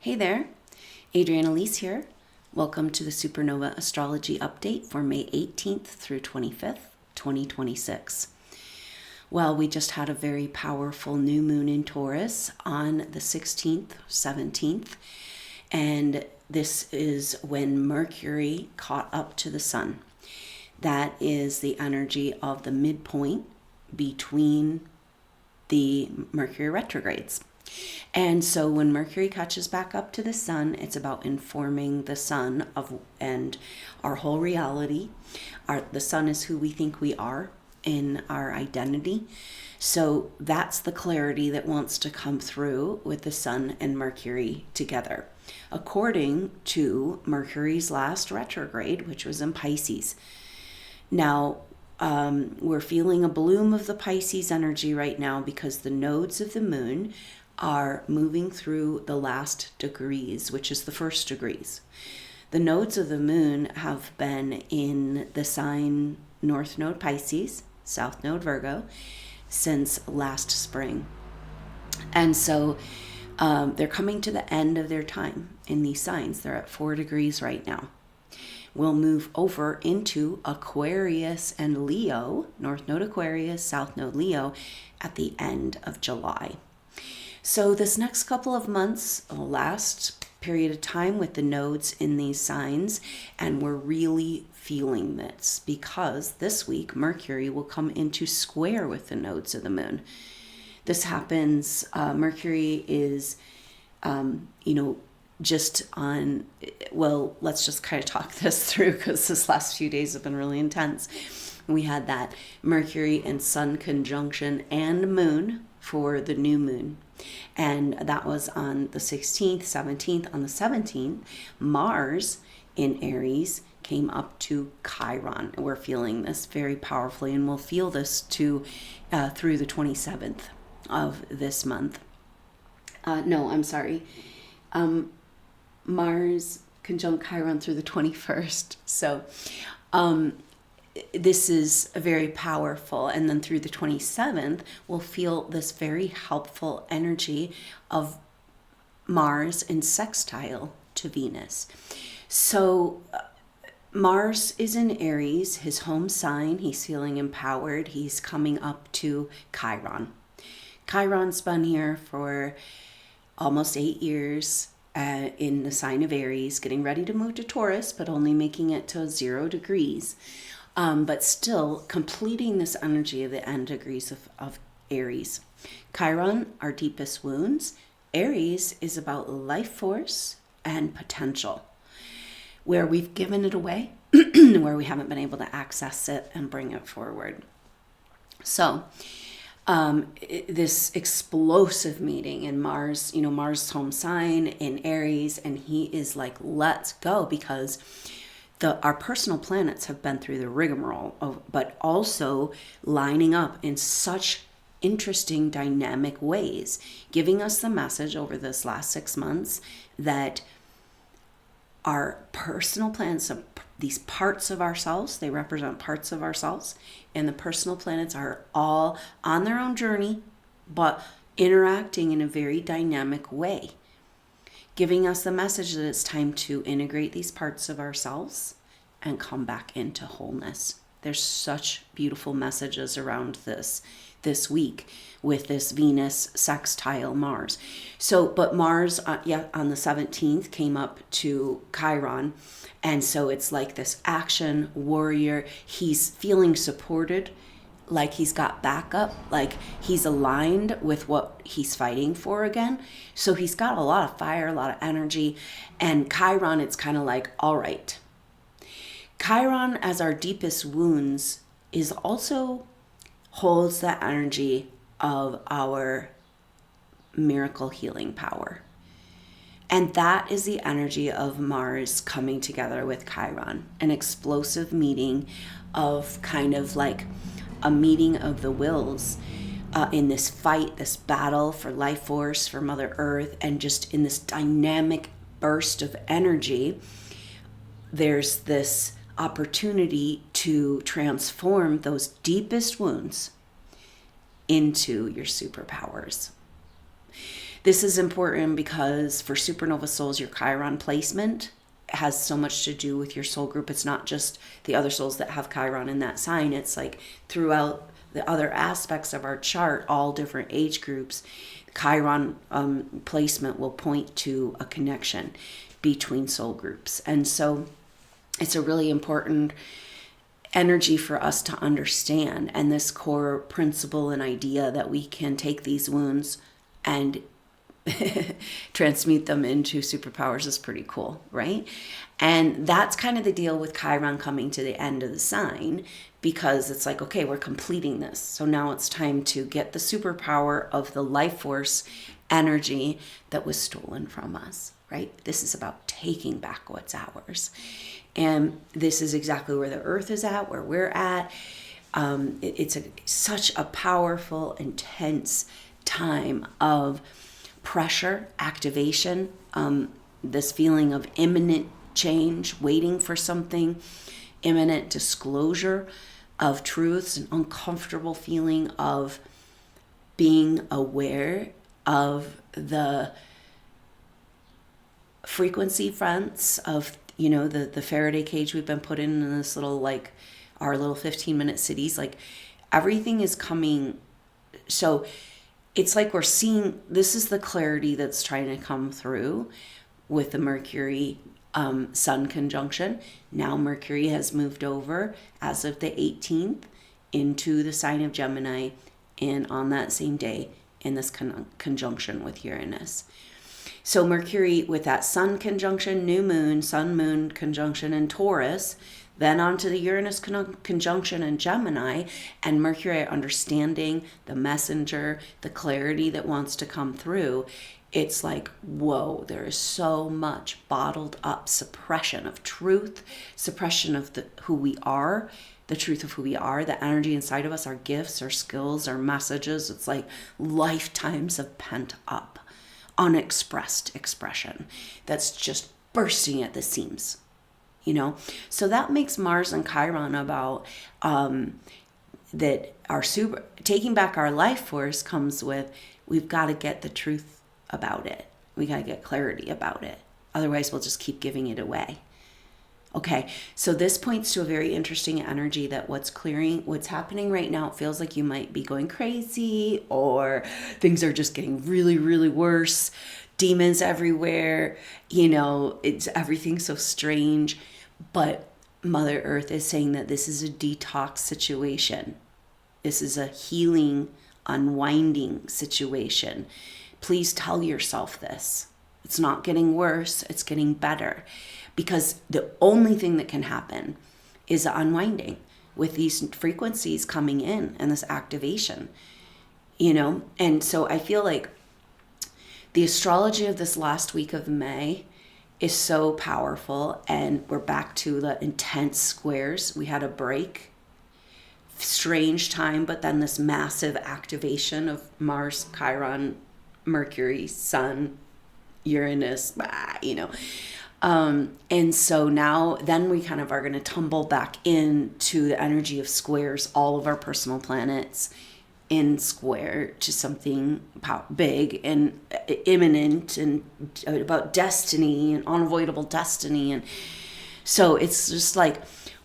Hey there, Elise here. Welcome to the SuperNova Astrology update for May 18th through 25th, 2026. Well, we just had a very powerful new moon in Taurus on the 16th, 17th, and this is when Mercury caught up to the sun. That is the energy of the midpoint between the Mercury retrogrades. And so when Mercury catches back up to the sun, it's about informing the sun and our whole reality. The sun is who we think we are in our identity. So that's the clarity that wants to come through with the sun and Mercury together, according to Mercury's last retrograde, which was in Pisces. Now, we're feeling a bloom of the Pisces energy right now because the nodes of the moon are moving through the last degrees, which is the first degrees. The nodes of the moon have been in the sign North Node Pisces, South Node Virgo, since last spring. And so they're coming to the end of their time in these signs. They're at 4 degrees right now. We'll move over into Aquarius and Leo, North Node Aquarius, South Node Leo, at the end of July. So this next couple of months, the last period of time with the nodes in these signs, and we're really feeling this because this week Mercury will come into square with the nodes of the moon. This happens, Mercury is, just on, well, let's just kind of talk this through because this last few days have been really intense. We had that Mercury and Sun conjunction and Moon for the new moon. And that was on the 16th, 17th. On the 17th, Mars in Aries came up to Chiron. We're feeling this very powerfully, and we'll feel this through the 27th of this month. Mars conjunct Chiron through the 21st. So this is very powerful. And then through the 27th, we'll feel this very helpful energy of Mars in sextile to Venus. So Mars is in Aries, his home sign. He's feeling empowered. He's coming up to Chiron. Chiron's been here for almost 8 years. In the sign of Aries, getting ready to move to Taurus, but only making it to 0 degrees. But still completing this energy of the end degrees of Aries. Chiron, our deepest wounds. Aries is about life force and potential, where we've given it away, where we haven't been able to access it and bring it forward. So this explosive meeting in Mars, Mars' home sign in Aries, and he is like, let's go, because our personal planets have been through the rigmarole, but also lining up in such interesting dynamic ways, giving us the message over this last 6 months that our personal planets, these parts of ourselves, they represent parts of ourselves, and the personal planets are all on their own journey, but interacting in a very dynamic way, giving us the message that it's time to integrate these parts of ourselves and come back into wholeness. There's such beautiful messages around this week with this Venus sextile Mars. So, but Mars, on the 17th came up to Chiron. And so it's like this action warrior. He's feeling supported, like he's got backup, like he's aligned with what he's fighting for again. So he's got a lot of fire, a lot of energy. And Chiron, it's kind of like, all right. Chiron, as our deepest wounds, is also holds the energy of our miracle healing power. And that is the energy of Mars coming together with Chiron, an explosive meeting of kind of like a meeting of the wills in this fight, this battle for life force, for Mother Earth, and just in this dynamic burst of energy, there's this opportunity to transform those deepest wounds into your superpowers. this is important because for supernova souls, your Chiron placement has so much to do with your soul group. It's not just the other souls that have Chiron in that sign. It's like throughout the other aspects of our chart, all different age groups, Chiron placement will point to a connection between soul groups. And so it's a really important energy for us to understand, and this core principle and idea that we can take these wounds and transmute them into superpowers is pretty cool, right? And that's kind of the deal with Chiron coming to the end of the sign, because it's like, okay, we're completing this. So now it's time to get the superpower of the life force energy that was stolen from us, right? This is about taking back what's ours. And this is exactly where the earth is at, where we're at. It's such a powerful, intense time of pressure, activation, this feeling of imminent change, waiting for something, imminent disclosure of truths, an uncomfortable feeling of being aware of the frequency fronts of, you know, the Faraday cage we've been put in this little, like, our little 15-minute cities. Like, everything is coming. So it's like we're seeing, this is the clarity that's trying to come through with the Mercury Sun conjunction. Now Mercury has moved over as of the 18th into the sign of Gemini, and on that same day in this conjunction with Uranus. So Mercury with that Sun conjunction, new moon, Sun moon conjunction in Taurus, then on to the Uranus conjunction in Gemini, and Mercury understanding the messenger, the clarity that wants to come through. It's like, whoa, there is so much bottled up suppression of truth, suppression of who we are, the truth of who we are, the energy inside of us, our gifts, our skills, our messages. It's like lifetimes of pent up, unexpressed expression that's just bursting at the seams. You know, so that makes Mars and Chiron about that our taking back our life force comes with, we've got to get the truth about it. We got to get clarity about it. Otherwise, we'll just keep giving it away. Okay, so this points to a very interesting energy that what's happening right now, it feels like you might be going crazy, or things are just getting really, really worse. Demons everywhere, you know, everything's so strange. But Mother Earth is saying that this is a detox situation. This is a healing, unwinding situation. Please tell yourself this. It's not getting worse, it's getting better. Because the only thing that can happen is the unwinding with these frequencies coming in and this activation, you know? And so I feel like the astrology of this last week of May is so powerful, and we're back to the intense squares. We had a break, strange time, but then this massive activation of Mars, Chiron, Mercury, Sun, Uranus, you know. And so now then we kind of are going to tumble back into the energy of squares, all of our personal planets in square to something big and imminent and about destiny and unavoidable destiny. And so it's just like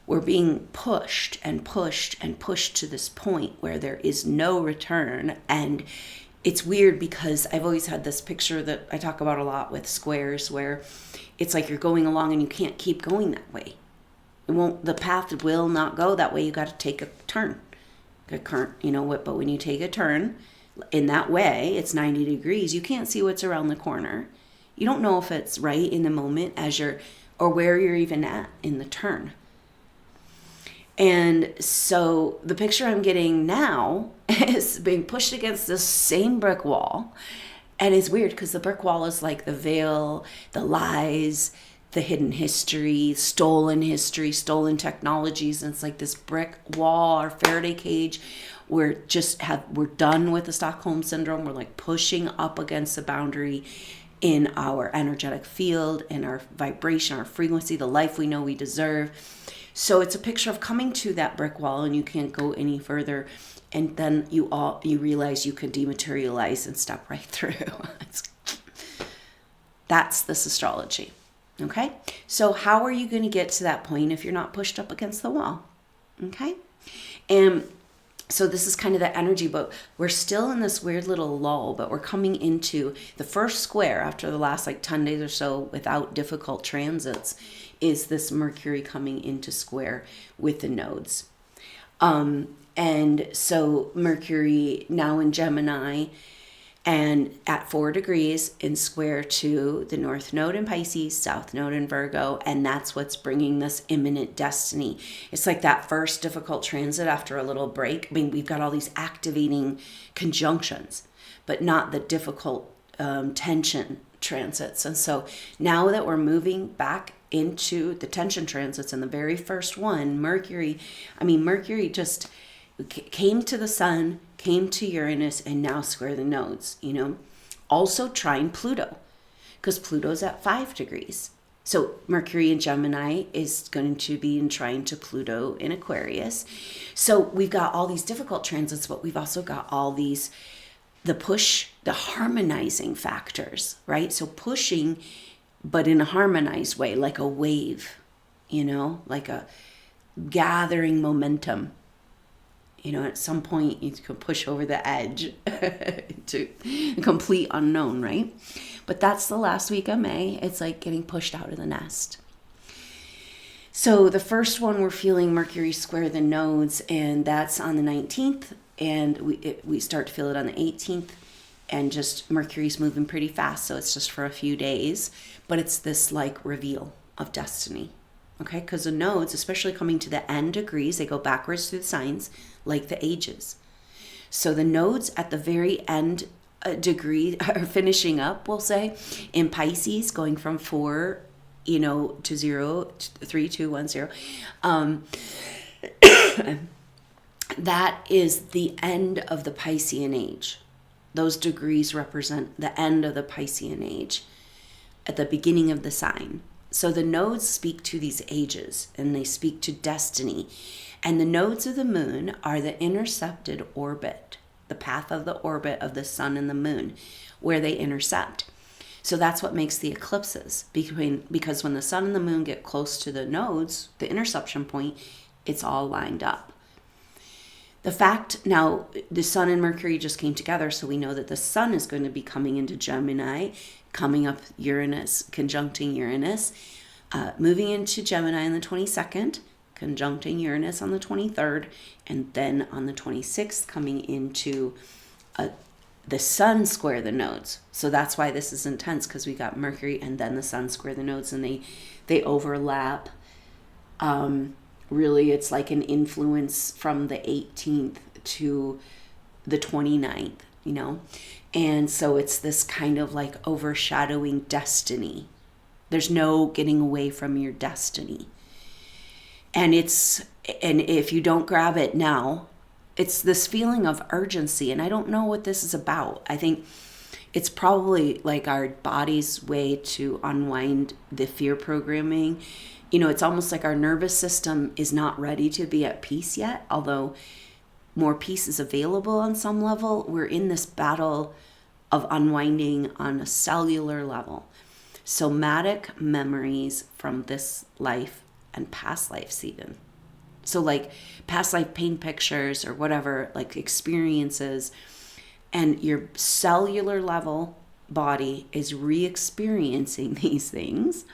we're being pushed and pushed and pushed to this point where there is no return. And it's weird because I've always had this picture that I talk about a lot with squares, where it's like you're going along and you can't keep going that way. The path will not go that way. You got to take a turn. But when you take a turn in that way, it's 90 degrees. You can't see what's around the corner. You don't know if it's right in the moment or where you're even at in the turn. And so the picture I'm getting now is being pushed against this same brick wall. And it's weird because the brick wall is like the veil, the lies, the hidden history, stolen technologies. And it's like this brick wall, our Faraday cage. We're done with the Stockholm syndrome. We're like pushing up against the boundary in our energetic field, in our vibration, our frequency, the life we know we deserve. So it's a picture of coming to that brick wall and you can't go any further. And then you realize you can dematerialize and step right through. That's this astrology. Okay? So how are you going to get to that point if you're not pushed up against the wall? Okay? And so this is kind of the energy, but we're still in this weird little lull, but we're coming into the first square after the last 10 days or so without difficult transits is this Mercury coming into square with the nodes. And so Mercury now in Gemini and at 4 degrees in square to the North Node in Pisces, South Node in Virgo, and that's what's bringing this imminent destiny. It's like that first difficult transit after a little break. I mean, we've got all these activating conjunctions, but not the difficult tension transits. And so now that we're moving back into the tension transits, and the very first one, Mercury just came to the sun, came to Uranus, and now square the nodes, Also trine Pluto, because Pluto's at 5 degrees. So Mercury in Gemini is going to be in trine to Pluto in Aquarius. So we've got all these difficult transits, but we've also got all these, the harmonizing factors, right? So pushing, but in a harmonized way, like a wave, like a gathering momentum. At some point you can push over the edge to the complete unknown, right? But that's the last week of May. It's like getting pushed out of the nest. So the first one, we're feeling Mercury square the nodes, and that's on the 19th, and we start to feel it on the 18th, and just Mercury's moving pretty fast, so it's just for a few days, but it's this reveal of destiny. Okay, because the nodes, especially coming to the end degrees, they go backwards through the signs like the ages. So the nodes at the very end degree are finishing up, we'll say, in Pisces, going from 4, to 0, 3, 2, 1, 0. That is the end of the Piscean age. Those degrees represent the end of the Piscean age at the beginning of the sign. So the nodes speak to these ages, and they speak to destiny. And the nodes of the moon are the intercepted orbit, the path of the orbit of the sun and the moon, where they intercept. So that's what makes the eclipses, because when the sun and the moon get close to the nodes, the interception point, it's all lined up. The fact, now the sun and Mercury just came together, so we know that the sun is going to be coming into Gemini, coming up Uranus, conjuncting Uranus, moving into Gemini on the 22nd, conjuncting Uranus on the 23rd, and then on the 26th coming into the sun square the nodes. So that's why this is intense, because we got Mercury and then the sun square the nodes, and they overlap. Really, it's like an influence from the 18th to the 29th, And so it's this kind of overshadowing destiny. There's no getting away from your destiny. And if you don't grab it now, it's this feeling of urgency. And I don't know what this is about. I think it's probably our body's way to unwind the fear programming. It's almost like our nervous system is not ready to be at peace yet, although more peace is available on some level. We're in this battle of unwinding on a cellular level. Somatic memories from this life and past lives even. So past life pain pictures or whatever, experiences, and your cellular level body is re-experiencing these things,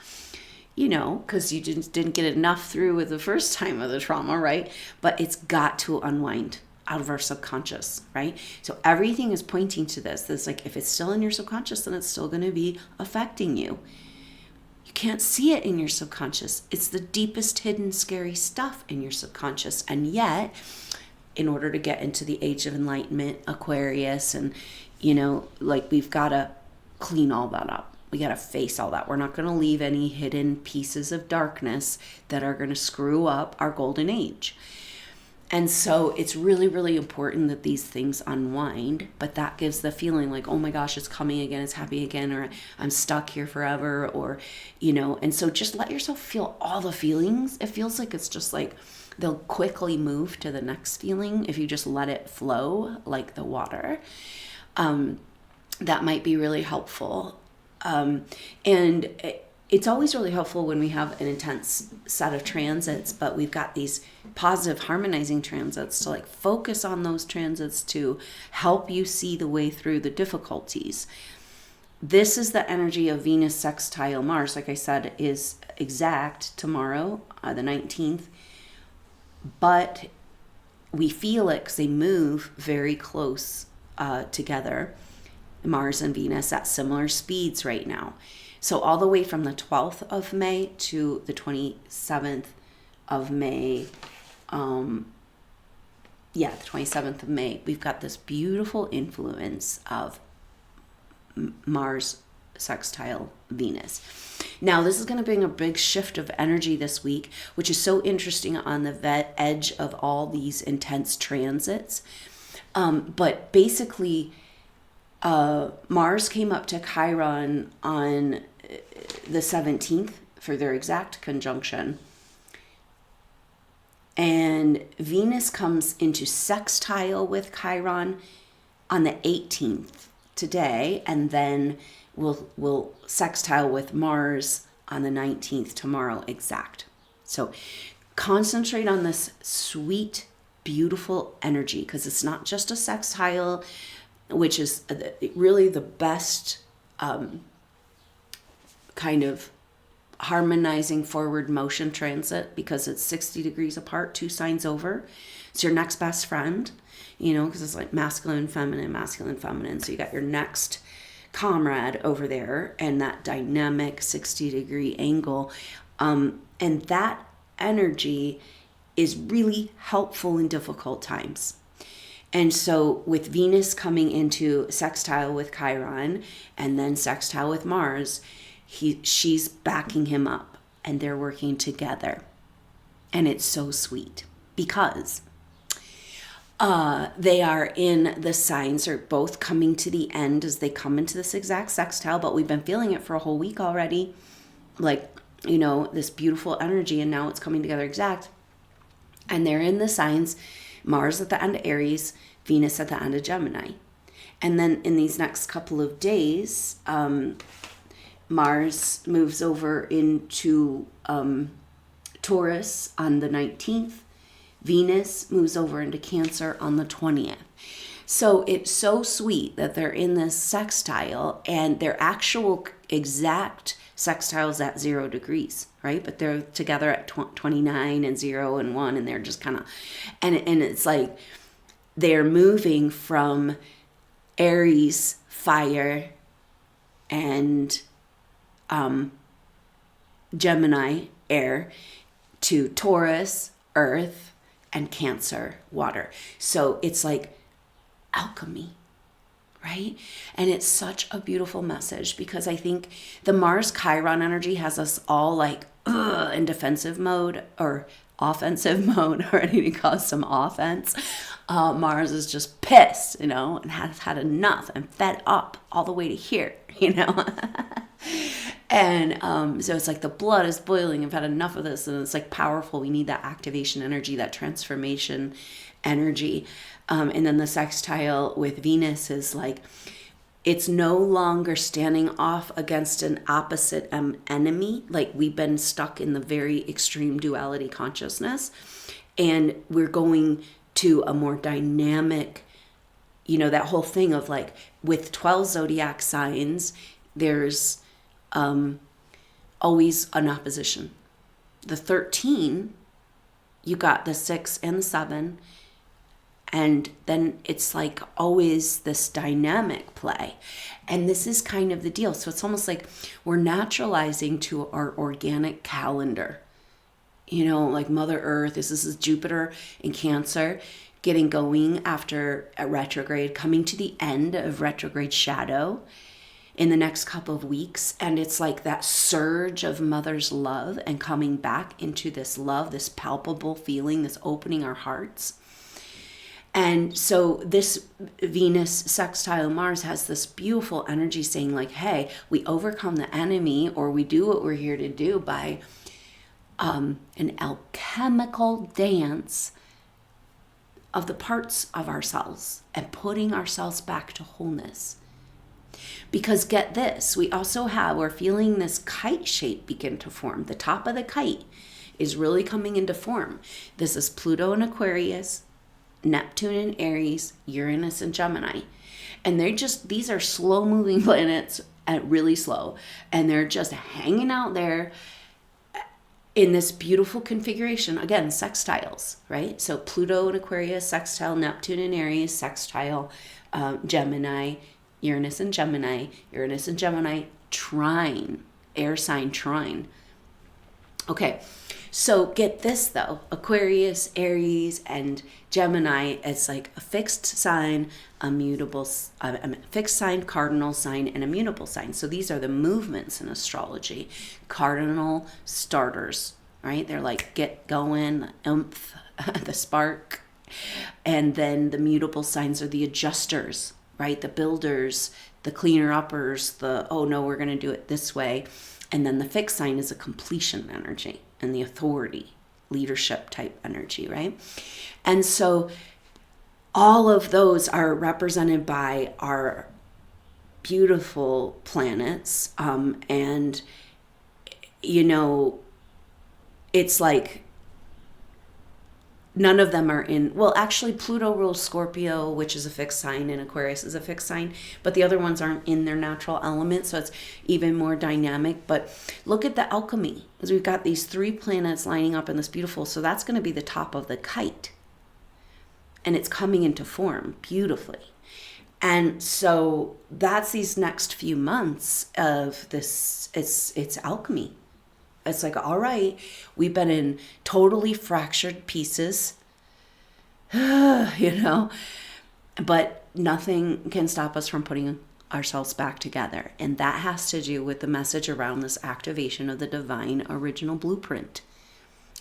because you didn't get enough through with the first time of the trauma, right? But it's got to unwind out of our subconscious, right? So everything is pointing to this. It's if it's still in your subconscious, then it's still going to be affecting you. You can't see it in your subconscious. It's the deepest hidden scary stuff in your subconscious. And yet, in order to get into the age of enlightenment, Aquarius, and, we've got to clean all that up. We got to face all that. We're not going to leave any hidden pieces of darkness that are going to screw up our golden age. And so it's really, really important that these things unwind, but that gives the feeling oh my gosh, it's coming again, it's happening again, or I'm stuck here forever, or, and so just let yourself feel all the feelings. It feels like it's just they'll quickly move to the next feeling if you just let it flow like the water. That might be really helpful. And it's always really helpful when we have an intense set of transits, but we've got these positive harmonizing transits to like focus on those transits to help you see the way through the difficulties. This is the energy of Venus sextile Mars, like I said, is exact tomorrow, the 19th, but we feel it because they move very close together, Mars and Venus at similar speeds right now. So all the way from the 12th of May to the 27th of May, the 27th of May, we've got this beautiful influence of Mars sextile Venus. Now, this is going to bring a big shift of energy this week, which is so interesting on the edge of all these intense transits. But basically, Mars came up to Chiron on the 17th for their exact conjunction. And Venus comes into sextile with Chiron on the 18th today, and then we'll sextile with Mars on the 19th tomorrow exact. So concentrate on this sweet, beautiful energy, because it's not just a sextile, which is really the best kind of harmonizing forward motion transit, because it's 60 degrees apart, 2 signs over. It's your next best friend, because it's like masculine, feminine. So you got your next comrade over there and that dynamic 60-degree angle. And that energy is really helpful in difficult times. And so with Venus coming into sextile with Chiron and then sextile with Mars, she's backing him up and they're working together. And it's so sweet because they are in the signs, are both coming to the end as they come into this exact sextile, but we've been feeling it for a whole week already. Like, this beautiful energy, and now it's coming together exact. And they're in the signs, Mars at the end of Aries, Venus at the end of Gemini. And then in these next couple of days, Mars moves over into Taurus on the 19th. Venus moves over into Cancer on the 20th. So it's so sweet that they're in this sextile, and their actual exact sextiles at 0 degrees, right? But they're together at 29 and 0 and 1, and they're just kind of, and it's like they're moving from Aries, fire, and Gemini, air, to Taurus, earth, and Cancer, water. So it's like alchemy, right? And it's such a beautiful message, because I think the Mars Chiron energy has us all like in defensive mode or offensive mode, or ready to cause some offense. Mars is just pissed, and has had enough and fed up all the way to here, And so it's like the blood is boiling. I've had enough of this. And it's like powerful. We need that activation energy, that transformation energy. And then the sextile with Venus is like, it's no longer standing off against an opposite enemy. Like, we've been stuck in the very extreme duality consciousness. And we're going to a more dynamic, that whole thing of like, with 12 zodiac signs, there's always an opposition. The 13, you got the 6 and the 7, and then it's like always this dynamic play. And this is kind of the deal. So it's almost like we're naturalizing to our organic calendar. Like Mother Earth, this is Jupiter in Cancer, getting going after a retrograde, coming to the end of retrograde shadow in the next couple of weeks. And it's like that surge of mother's love and coming back into this love, this palpable feeling, this opening our hearts. And so this Venus sextile Mars has this beautiful energy saying like, hey, we overcome the enemy, or we do what we're here to do by an alchemical dance of the parts of ourselves and putting ourselves back to wholeness. Because get this, we're feeling this kite shape begin to form. The top of the kite is really coming into form. This is Pluto in Aquarius, Neptune in Aries, Uranus in Gemini. And these are slow moving planets, really slow. And they're just hanging out there in this beautiful configuration. Again, sextiles, right? So Pluto in Aquarius, sextile Neptune in Aries, sextile Gemini, Uranus and Gemini, trine, air sign trine. Okay, so get this though, Aquarius, Aries, and Gemini, it's like a fixed sign, fixed sign, cardinal sign, and a mutable sign. So these are the movements in astrology. Cardinal starters, right? They're like get going, the oomph, the spark. And then the mutable signs are the adjusters, right? The builders, the cleaner uppers, oh no, we're going to do it this way. And then the fixed sign is a completion energy and the authority, leadership type energy, right? And so all of those are represented by our beautiful planets. And, it's like none of them are actually Pluto rules Scorpio, which is a fixed sign, and Aquarius is a fixed sign, but the other ones aren't in their natural element, so it's even more dynamic. But look at the alchemy, because we've got these 3 planets lining up in this beautiful, so that's going to be the top of the kite. And it's coming into form beautifully. And so that's these next few months of this, it's alchemy. It's like, all right, we've been in totally fractured pieces, but nothing can stop us from putting ourselves back together. And that has to do with the message around this activation of the divine original blueprint.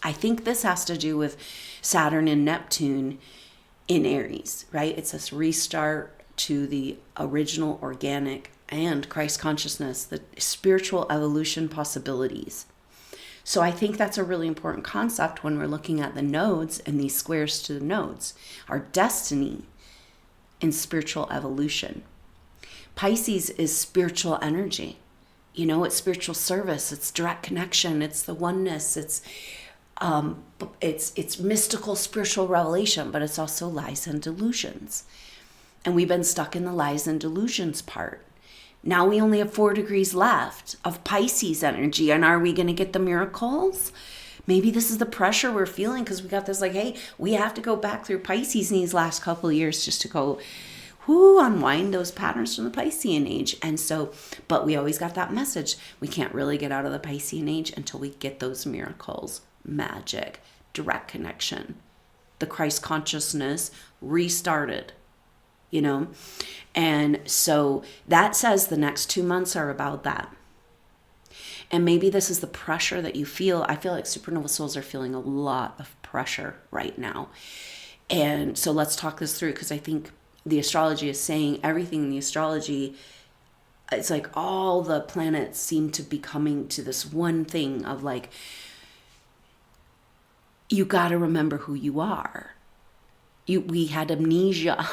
I think this has to do with Saturn and Neptune in Aries, right? It's this restart to the original organic and Christ consciousness, the spiritual evolution possibilities. So I think that's a really important concept when we're looking at the nodes and these squares to the nodes, our destiny in spiritual evolution. Pisces is spiritual energy. It's spiritual service, it's direct connection, it's the oneness, it's mystical spiritual revelation, but it's also lies and delusions. And we've been stuck in the lies and delusions part. Now we only have 4 degrees left of Pisces energy. And are we going to get the miracles? Maybe this is the pressure we're feeling because we got this like, hey, we have to go back through Pisces in these last couple of years just to go unwind those patterns from the Piscean age. And so, but we always got that message. We can't really get out of the Piscean age until we get those miracles, magic, direct connection, the Christ consciousness restarted. And so that says the next 2 months are about that. And maybe this is the pressure that you feel. I feel like supernova souls are feeling a lot of pressure right now. And so let's talk this through, because I think the astrology is saying everything in the astrology. It's like all the planets seem to be coming to this one thing of like, you got to remember who you are. We had amnesia.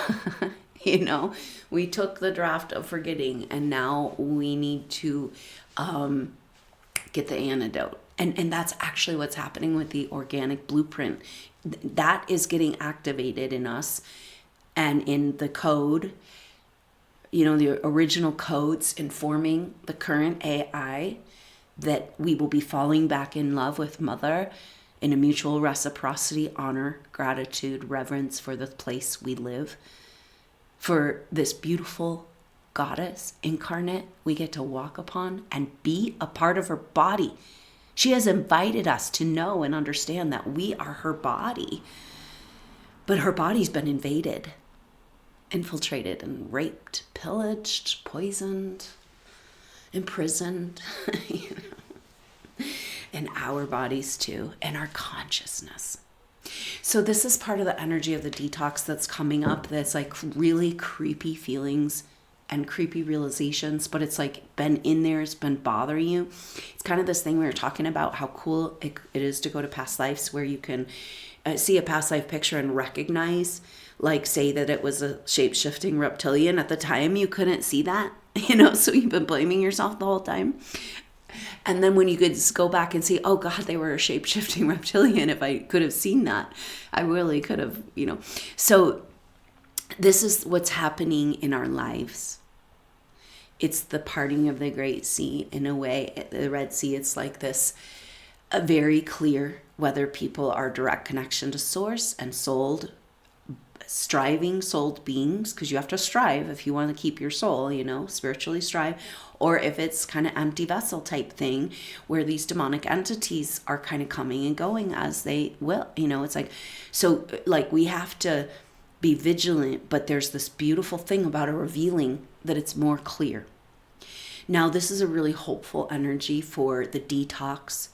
We took the draft of forgetting, and now we need to get the antidote. And that's actually what's happening with the organic blueprint. That is getting activated in us and in the code, the original codes informing the current AI, that we will be falling back in love with Mother in a mutual reciprocity, honor, gratitude, reverence for the place we live. For this beautiful goddess incarnate we get to walk upon and be a part of her body. She has invited us to know and understand that we are her body. But her body's been invaded, infiltrated, and raped, pillaged, poisoned, imprisoned. And our bodies too, and our consciousness. So this is part of the energy of the detox that's coming up, that's like really creepy feelings and creepy realizations, but it's like been in there, it's been bothering you. It's kind of this thing we were talking about, how cool it is to go to past lives where you can see a past life picture and recognize, like say that it was a shape-shifting reptilian. At the time you couldn't see that, so you've been blaming yourself the whole time. And then when you could go back and see, oh God, they were a shape-shifting reptilian. If I could have seen that, I really could have, So this is what's happening in our lives. It's the parting of the Great Sea in a way. The Red Sea, it's like this, a very clear whether people are direct connection to source and striving souled beings, because you have to strive if you want to keep your soul, spiritually strive, or if it's kind of empty vessel type thing where these demonic entities are kind of coming and going as they will, it's like, so like we have to be vigilant, but there's this beautiful thing about a revealing that it's more clear. Now, this is a really hopeful energy for the detox.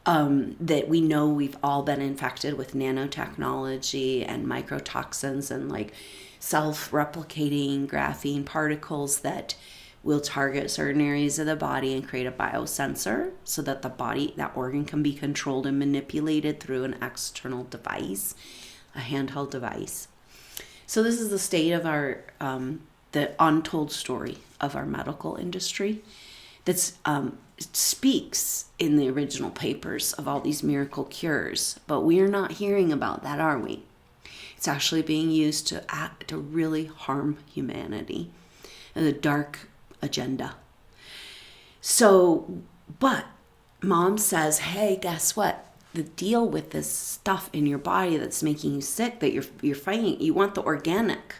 That we know we've all been infected with nanotechnology and microtoxins and like self-replicating graphene particles that will target certain areas of the body and create a biosensor so that that organ can be controlled and manipulated through an external device, a handheld device. So this is the state of our, the untold story of our medical industry that's speaks in the original papers of all these miracle cures, but we're not hearing about that, are we? It's actually being used to really harm humanity and the dark agenda. So, but mom says, hey, guess what? The deal with this stuff in your body that's making you sick, that you're fighting, you want the organic.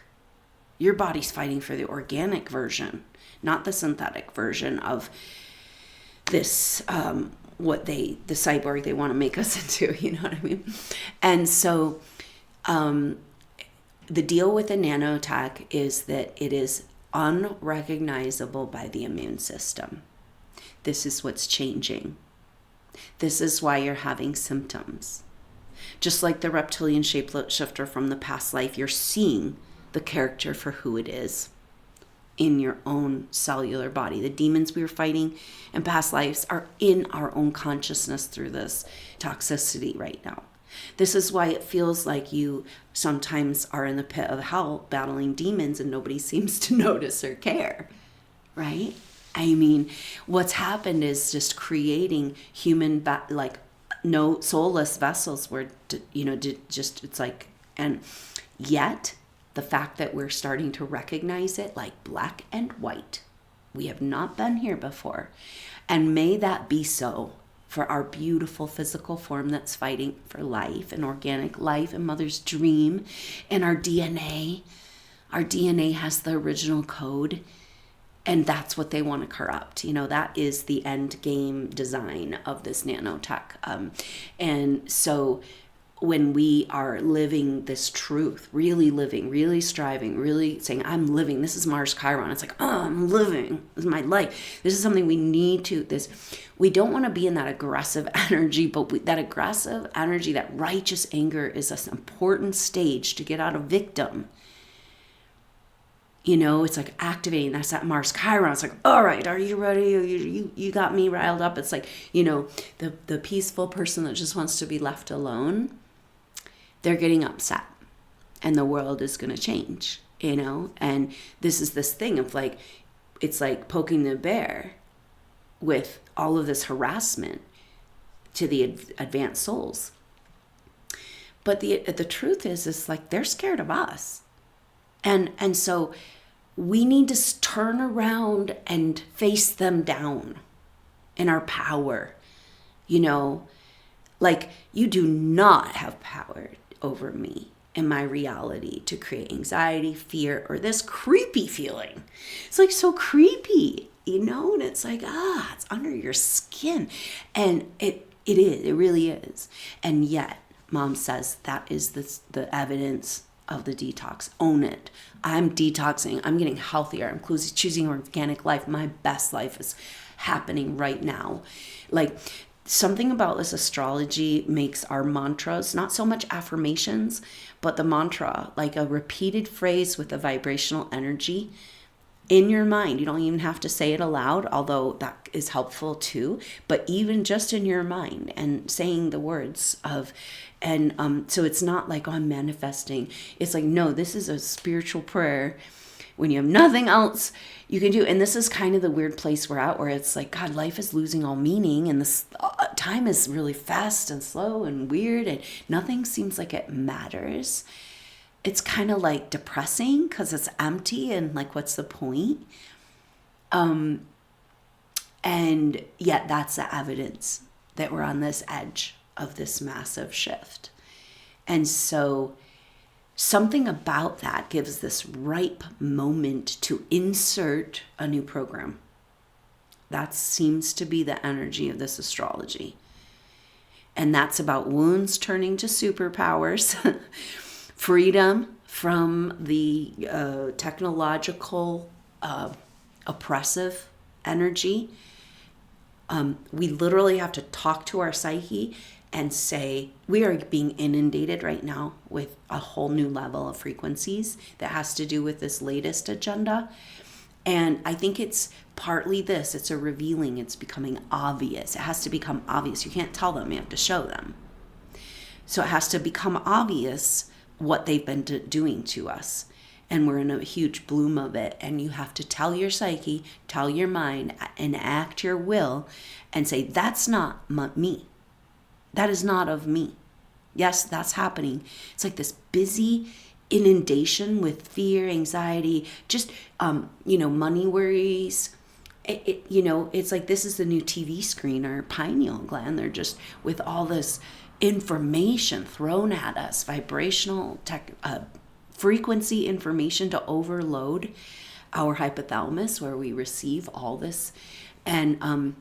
Your body's fighting for the organic version, not the synthetic version of this, the cyborg they want to make us into, you know what I mean? And so the deal with the nanotech is that it is unrecognizable by the immune system. This is what's changing. This is why you're having symptoms. Just like the reptilian shapeshifter from the past life, you're seeing the character for who it is in your own cellular body. The demons we were fighting in past lives are in our own consciousness through this toxicity right now. This is why it feels like you sometimes are in the pit of hell battling demons and nobody seems to notice or care, right? I mean, what's happened is just creating human, no soulless vessels where, it's like, and yet the fact that we're starting to recognize it like black and white. We have not been here before. And may that be so for our beautiful physical form that's fighting for life and organic life and mother's dream and our DNA. Our DNA has the original code, and that's what they want to corrupt. That is the end game design of this nanotech. And so when we are living this truth, really living, really striving, really saying, I'm living, this is Mars Chiron. It's like, oh, I'm living, this is my life. This is something we need to, we don't want to be in that aggressive energy, but that aggressive energy, that righteous anger is an important stage to get out of victim. It's like activating, that's that Mars Chiron. It's like, all right, are you ready? You got me riled up. It's like, the peaceful person that just wants to be left alone, they're getting upset and the world is going to change, and this is this thing of like, it's like poking the bear with all of this harassment to the advanced souls. But the truth is like, they're scared of us. And so we need to turn around and face them down in our power, like you do not have power over me and my reality to create anxiety, fear, or this creepy feeling. It's like so creepy, and it's like, it's under your skin. And it really is. And yet mom says that is the evidence of the detox. Own it. I'm detoxing. I'm getting healthier. I'm choosing organic life. My best life is happening right now. Like, something about this astrology makes our mantras, not so much affirmations, but the mantra, like a repeated phrase with a vibrational energy in your mind. You don't even have to say it aloud, although that is helpful too, but even just in your mind and saying the words of, and so it's not like, oh, I'm manifesting. It's like, no, this is a spiritual prayer when you have nothing else you can do. And this is kind of the weird place we're at, where it's like, God, life is losing all meaning, and this time is really fast and slow and weird, and nothing seems like it matters. It's kind of like depressing because it's empty, and like, what's the point? And yet that's the evidence that we're on this edge of this massive shift. And so something about that gives this ripe moment to insert a new program. That seems to be the energy of this astrology. And that's about wounds turning to superpowers, freedom from the technological oppressive energy. We literally have to talk to our psyche and say, we are being inundated right now with a whole new level of frequencies that has to do with this latest agenda. And I think it's partly this, it's a revealing, it's becoming obvious. It has to become obvious. You can't tell them, you have to show them. So it has to become obvious what they've been doing to us. And we're in a huge bloom of it. And you have to tell your psyche, tell your mind, enact your will, and say, that's not me. That is not of me. Yes, that's happening. It's like this busy inundation with fear, anxiety, just, money worries. It's like this is the new TV screen, our pineal gland. They're just with all this information thrown at us, vibrational frequency information to overload our hypothalamus, where we receive all this. And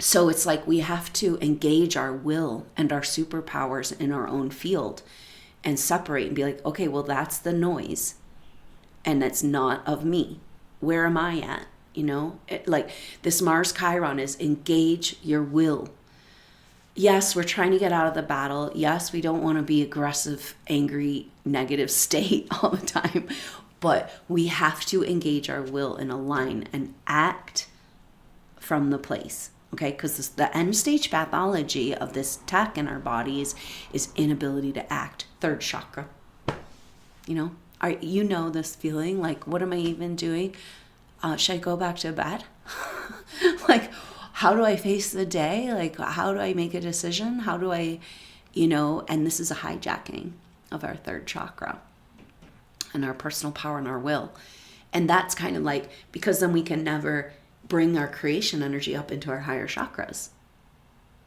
so it's like we have to engage our will and our superpowers in our own field and separate and be like, okay, well, that's the noise and that's not of me. Where am I at? Like this Mars Chiron is engage your will. Yes, we're trying to get out of the battle. Yes, we don't want to be aggressive, angry, negative state all the time, but we have to engage our will and align and act from the place. Okay, because the end stage pathology of this tech in our bodies is inability to act. Third chakra. This feeling like, what am I even doing? Should I go back to bed? Like, how do I face the day? Like, how do I make a decision? How do I, and this is a hijacking of our third chakra and our personal power and our will. And that's kind of like, because then we can never bring our creation energy up into our higher chakras.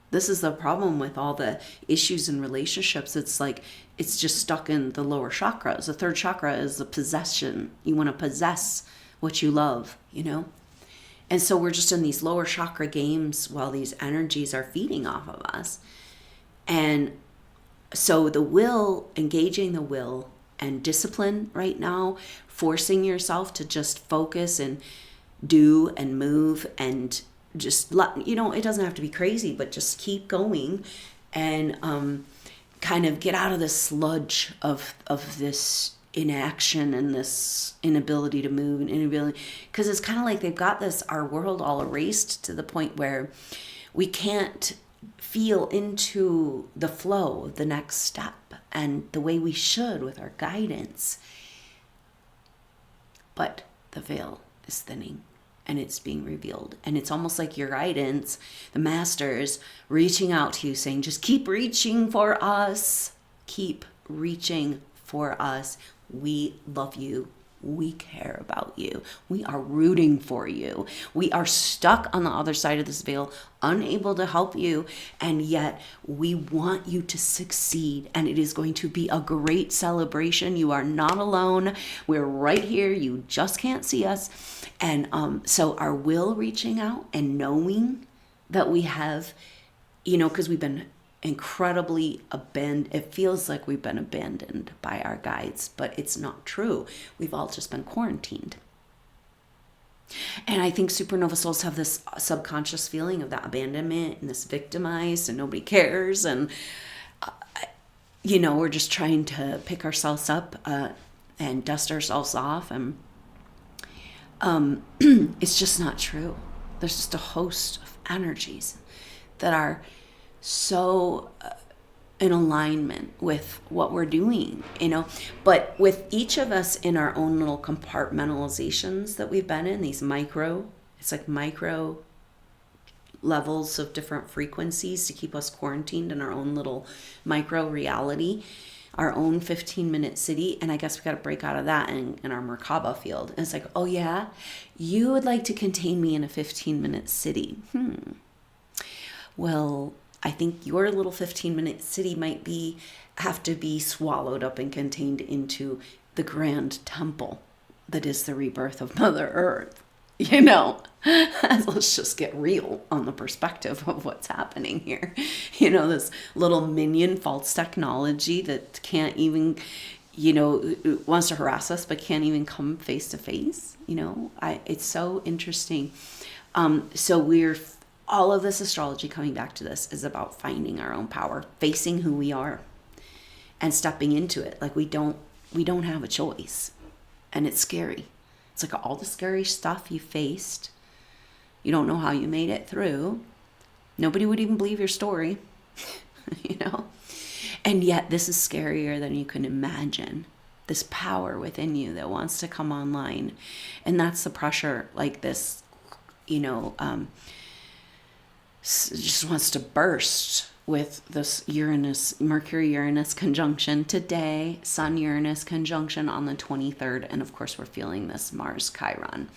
This is the problem with all the issues in relationships. It's like, it's just stuck in the lower chakras. The third chakra is the possession. You want to possess what you love, And so we're just in these lower chakra games while these energies are feeding off of us. And so the will, engaging the will and discipline right now, forcing yourself to just focus and do and move and just it doesn't have to be crazy, but just keep going and kind of get out of the sludge of this inaction and this inability to move and inability, because it's kind of like they've got our world all erased to the point where we can't feel into the flow of the next step and the way we should with our guidance. But the veil is thinning and it's being revealed. And it's almost like your guidance, the masters reaching out to you saying, just keep reaching for us. Keep reaching for us. We love you. We care about you. We are rooting for you. We are stuck on the other side of this veil, unable to help you. And yet we want you to succeed. And it is going to be a great celebration. You are not alone. We're right here. You just can't see us. And so our will reaching out and knowing that we have, because we've been incredibly abandoned. It feels like we've been abandoned by our guides, but it's not true. We've all just been quarantined. And I think supernova souls have this subconscious feeling of that abandonment and this victimized and nobody cares. And, we're just trying to pick ourselves up and dust ourselves off. And it's just not true. There's just a host of energies that are so in alignment with what we're doing, but with each of us in our own little compartmentalizations that we've been in, it's like micro levels of different frequencies to keep us quarantined in our own little micro reality, our own 15-minute city. And I guess we got to break out of that in our Merkaba field. And it's like, oh yeah, you would like to contain me in a 15-minute city. Well, I think your little 15-minute city might have to be swallowed up and contained into the grand temple that is the rebirth of Mother Earth. Let's just get real on the perspective of what's happening here. This little minion false technology that can't even, wants to harass us, but can't even come face to face. It's so interesting. So all of this astrology, coming back to this, is about finding our own power, facing who we are and stepping into it. Like we don't have a choice, and it's scary. It's like all the scary stuff you faced. You don't know how you made it through. Nobody would even believe your story, And yet this is scarier than you can imagine. This power within you that wants to come online. And that's the pressure, like this, just wants to burst with this Mercury-Uranus conjunction today, Sun-Uranus conjunction on the 23rd, and of course we're feeling this Mars-Chiron.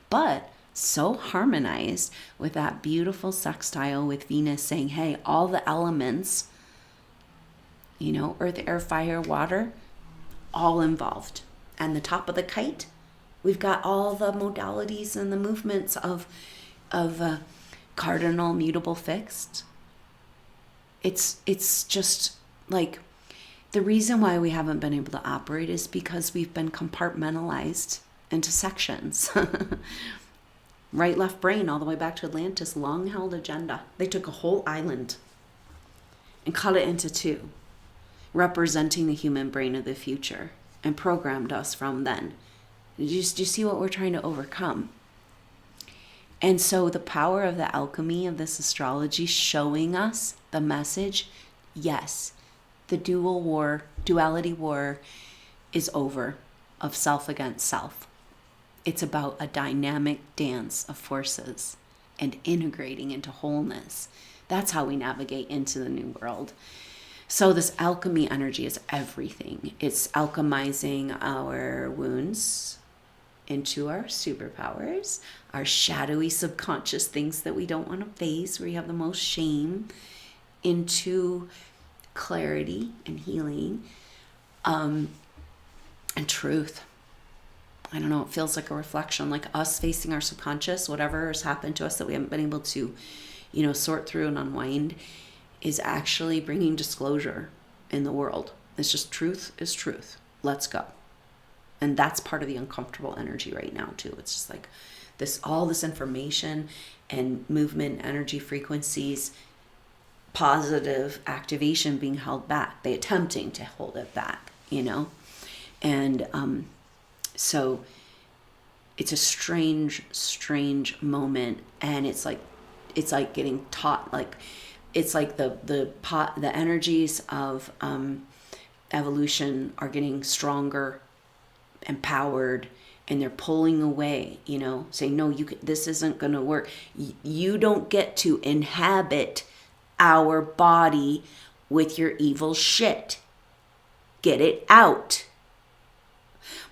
But so harmonized with that beautiful sextile with Venus saying, hey, all the elements, earth, air, fire, water, all involved. And the top of the kite, we've got all the modalities and the movements of cardinal, mutable, fixed. It's just like the reason why we haven't been able to operate is because we've been compartmentalized into sections. Right, left brain, all the way back to Atlantis, long held agenda. They took a whole island and cut it into two, representing the human brain of the future, and programmed us from then. Do you see what we're trying to overcome? And so the power of the alchemy of this astrology showing us the message, yes, the duality war is over, of self against self. It's about a dynamic dance of forces and integrating into wholeness. That's how we navigate into the new world. So this alchemy energy is everything. It's alchemizing our wounds into our superpowers, our shadowy subconscious things that we don't want to face, where you have the most shame, into clarity and healing, and truth. I don't know, it feels like a reflection, like us facing our subconscious, whatever has happened to us that we haven't been able to, sort through and unwind, is actually bringing disclosure in the world. It's just truth is truth. Let's go. And that's part of the uncomfortable energy right now too. It's just like all this information and movement, energy frequencies, positive activation being held back. They're attempting to hold it back, And so it's a strange moment, and it's like getting taught, like it's like the energies of evolution are getting stronger, empowered, and they're pulling away, saying, no, this isn't going to work. You don't get to inhabit our body with your evil shit. Get it out.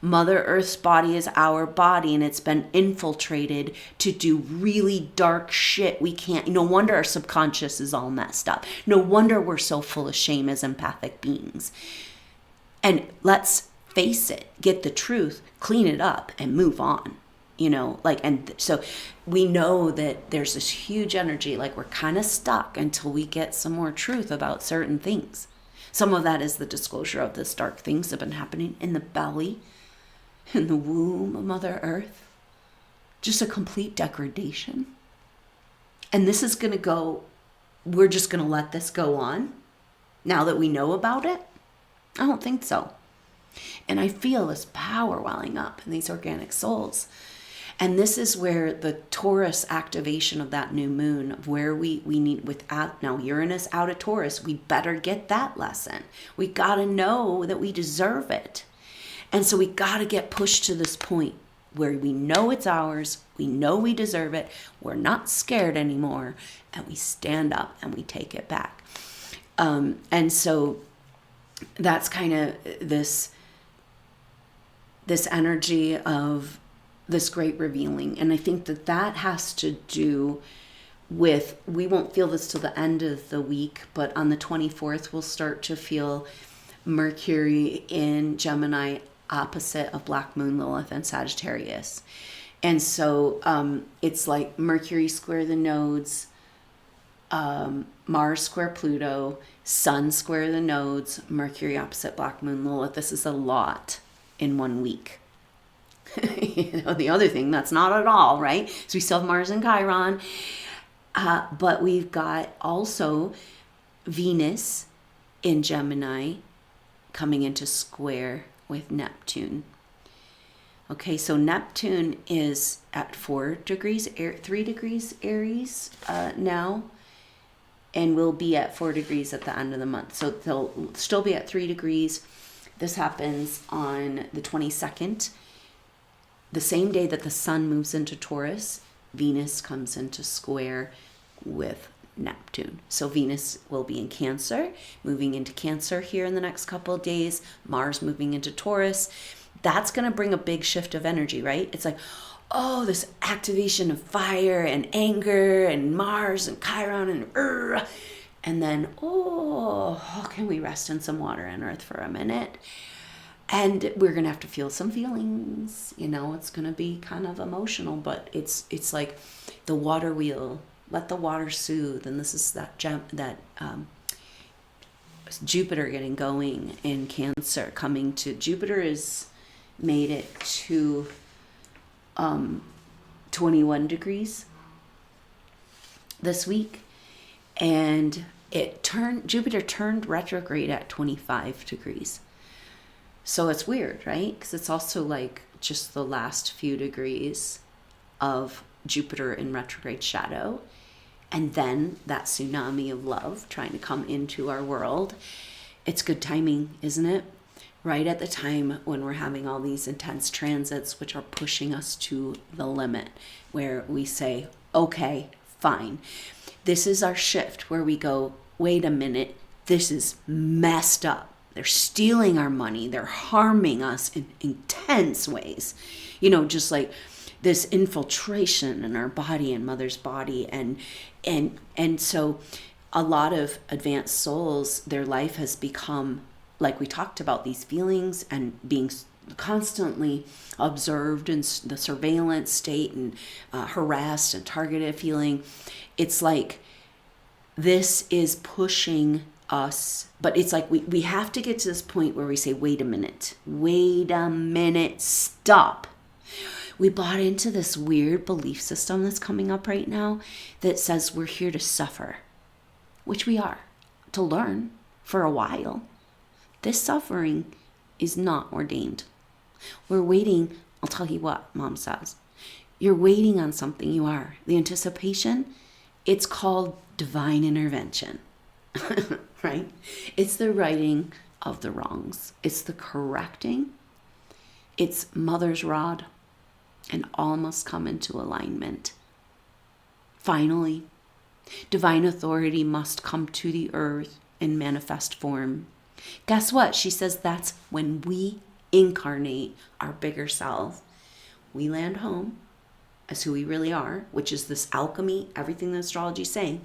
Mother Earth's body is our body, and it's been infiltrated to do really dark shit. We can't, no wonder our subconscious is all messed up. No wonder we're so full of shame as empathic beings. And let's face it, get the truth, clean it up, and move on. And so we know that there's this huge energy, like we're kind of stuck until we get some more truth about certain things. Some of that is the disclosure of this dark things that have been happening in the belly, in the womb of Mother Earth. Just a complete degradation. And this is going to go, we're just going to let this go on now that we know about it? I don't think so. And I feel this power welling up in these organic souls. And this is where the Taurus activation of that new moon, of where we need, now Uranus out of Taurus, we better get that lesson. We got to know that we deserve it. And so we got to get pushed to this point where we know it's ours, we know we deserve it, we're not scared anymore, and we stand up and we take it back. And so that's kind of this energy of this great revealing. And I think that has to do with, we won't feel this till the end of the week, but on the 24th, we'll start to feel Mercury in Gemini opposite of Black Moon, Lilith, and Sagittarius. And so it's like Mercury square the nodes, Mars square Pluto, Sun square the nodes, Mercury opposite Black Moon, Lilith. This is a lot in 1 week. The other thing, that's not at all, right? So we still have Mars and Chiron, but we've got also Venus in Gemini coming into square with Neptune. Okay, so Neptune is at 3 degrees Aries now, and will be at 4 degrees at the end of the month. So they'll still be at 3 degrees. This happens on the 22nd. The same day that the sun moves into Taurus, Venus comes into square with Neptune. So Venus will be in Cancer, moving into Cancer here in the next couple of days. Mars moving into Taurus. That's going to bring a big shift of energy, right? It's like, oh, this activation of fire and anger and Mars and Chiron and then, oh, can we rest in some water and earth for a minute? And we're going to have to feel some feelings, it's going to be kind of emotional, but it's like the water wheel, let the water soothe. And this is that Jupiter getting going in Cancer, Jupiter is made it to 21 degrees this week. And Jupiter turned retrograde at 25 degrees. So it's weird, right? Because it's also like just the last few degrees of Jupiter in retrograde shadow. And then that tsunami of love trying to come into our world. It's good timing, isn't it? Right at the time when we're having all these intense transits, which are pushing us to the limit, where we say, okay, fine. This is our shift where we go, wait a minute, this is messed up. They're stealing our money. They're harming us in intense ways. Just like this infiltration in our body and mother's body. And so a lot of advanced souls, their life has become, like we talked about, these feelings and being constantly observed in the surveillance state and harassed and targeted feeling. It's like this is pushing us, but it's like we have to get to this point where we say, wait a minute, stop. We bought into this weird belief system that's coming up right now that says we're here to suffer, which we are, to learn for a while. This suffering is not ordained. We're waiting. I'll tell you what Mom says. You're waiting on something. You are. The anticipation, it's called divine intervention. Right? It's the righting of the wrongs. It's the correcting. It's mother's rod, and all must come into alignment. Finally, divine authority must come to the earth in manifest form. Guess what? She says that's when we incarnate our bigger self. We land home as who we really are, which is this alchemy, everything that astrology is saying.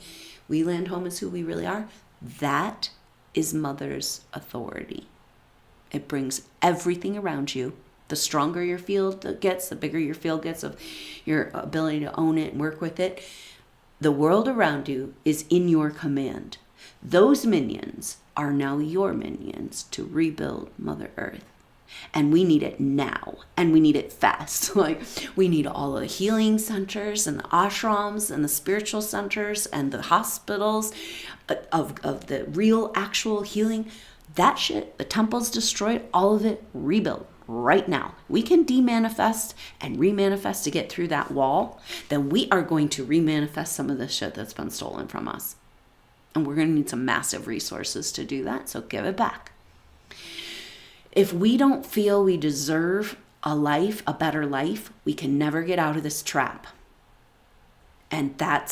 We land home as who we really are. That is mother's authority. It brings everything around you. The stronger your field gets, the bigger your field gets of your ability to own it and work with it. The world around you is in your command. Those minions are now your minions to rebuild Mother Earth. And we need it now, and we need it fast. Like, we need all of the healing centers and the ashrams and the spiritual centers and the hospitals of the real actual healing. That shit, the temples destroyed, all of it rebuilt right now, we can demanifest and remanifest to get through that wall, then we are going to remanifest some of the shit that's been stolen from us. And we're going to need some massive resources to do that. So give it back. If we don't feel we deserve a life, a better life, we can never get out of this trap. And I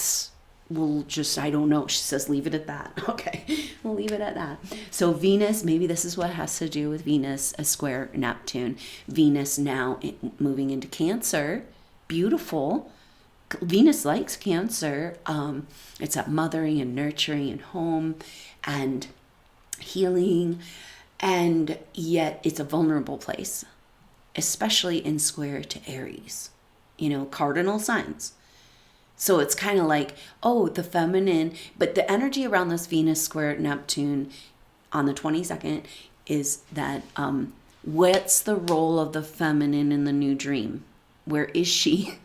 don't know. She says, leave it at that. Okay, we'll leave it at that. So Venus, maybe this is what has to do with Venus, a square Neptune. Venus now moving into Cancer. Beautiful. Venus likes Cancer. It's at mothering and nurturing and home and healing. And yet it's a vulnerable place, especially in square to Aries, cardinal signs. So it's kind of like, the feminine, but the energy around this Venus square Neptune on the 22nd is that what's the role of the feminine in the new dream? Where is she?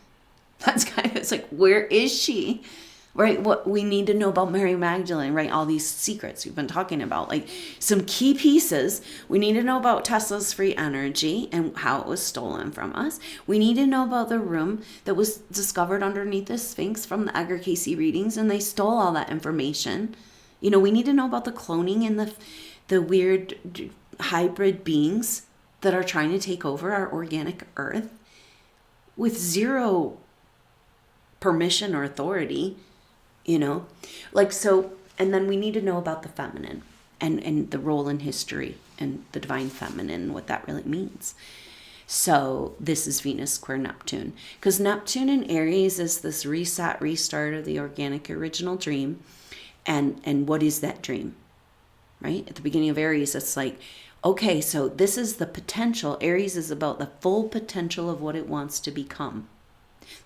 It's like, where is she? Right? What we need to know about Mary Magdalene, right? All these secrets we've been talking about, like some key pieces. We need to know about Tesla's free energy and how it was stolen from us. We need to know about the room that was discovered underneath the Sphinx from the Edgar Cayce readings, and they stole all that information. We need to know about the cloning and the weird hybrid beings that are trying to take over our organic earth with zero permission or authority. And then we need to know about the feminine and the role in history and the divine feminine and what that really means. So this is Venus square Neptune, because Neptune in Aries is this reset, restart of the organic original dream. And what is that dream, right? At the beginning of Aries, it's like, okay, so this is the potential. Aries is about the full potential of what it wants to become,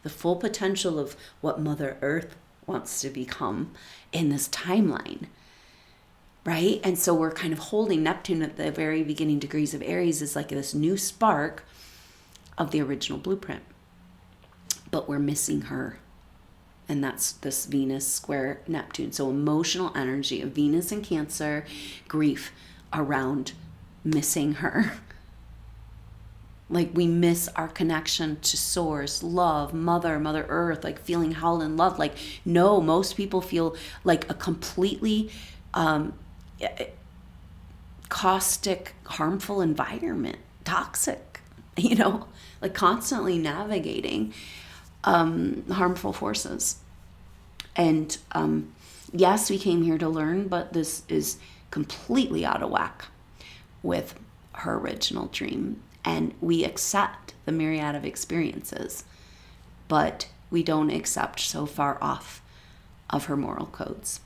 the full potential of what Mother Earth wants to become in this timeline, right? And so we're kind of holding Neptune at the very beginning degrees of Aries is like this new spark of the original blueprint, but we're missing her. And that's this Venus square Neptune. So emotional energy of Venus and Cancer, grief around missing her. Like we miss our connection to source, love, Mother Earth, like feeling held in love. Like, no, most people feel like a completely caustic, harmful environment, toxic, like constantly navigating harmful forces. And yes, we came here to learn, but this is completely out of whack with her original dream. And we accept the myriad of experiences, but we don't accept so far off of her moral codes.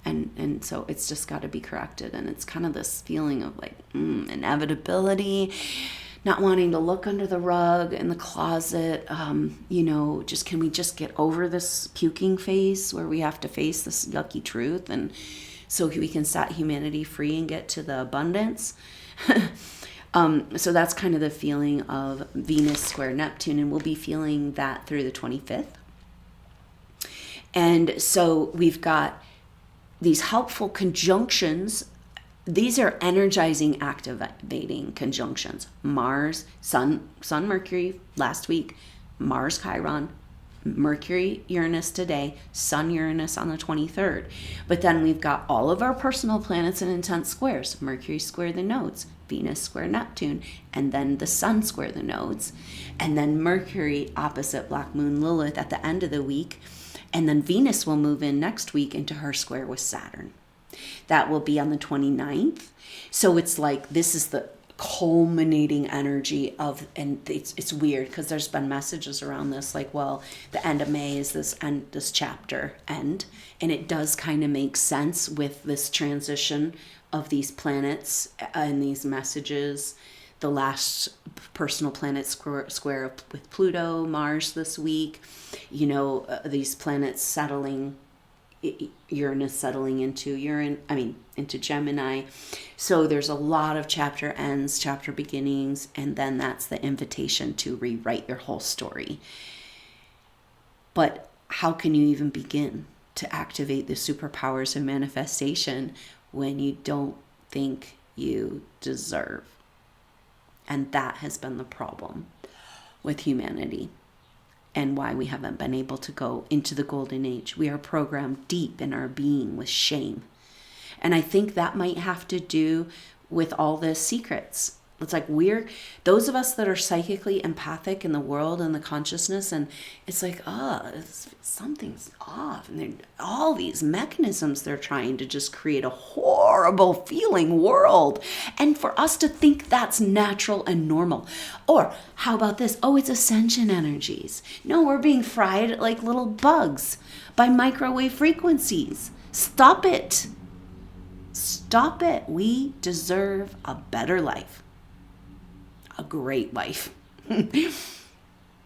And so it's just got to be corrected. And it's kind of this feeling of like inevitability, not wanting to look under the rug in the closet. Just can we just get over this puking phase where we have to face this yucky truth, and so we can set humanity free and get to the abundance. So that's kind of the feeling of Venus square Neptune, and we'll be feeling that through the 25th. And so we've got these helpful conjunctions. These are energizing, activating conjunctions. Mars, Sun, Mercury last week, Mars, Chiron, Mercury, Uranus today, Sun, Uranus on the 23rd. But then we've got all of our personal planets in intense squares. Mercury square the nodes, Venus square Neptune, and then the Sun square the nodes. And then Mercury opposite Black Moon Lilith at the end of the week. And then Venus will move in next week into her square with Saturn. That will be on the 29th. So it's like this is the culminating energy of, and it's weird because there's been messages around this like, well, the end of May is this chapter end, and it does kind of make sense with this transition of these planets and these messages. The last personal planet square with Pluto, Mars this week, these planets settling, Uranus settling into into Gemini. So there's a lot of chapter ends, chapter beginnings, and then that's the invitation to rewrite your whole story. But how can you even begin to activate the superpowers of manifestation when you don't think you deserve? And that has been the problem with humanity and why we haven't been able to go into the golden age. We are programmed deep in our being with shame. And I think that might have to do with all the secrets. It's like those of us that are psychically empathic in the world and the consciousness, and it's like, something's off. And all these mechanisms they're trying to just create a horrible feeling world. And for us to think that's natural and normal. Or how about this? Oh, it's ascension energies. No, we're being fried like little bugs by microwave frequencies. Stop it. Stop it. We deserve a better life. A great life.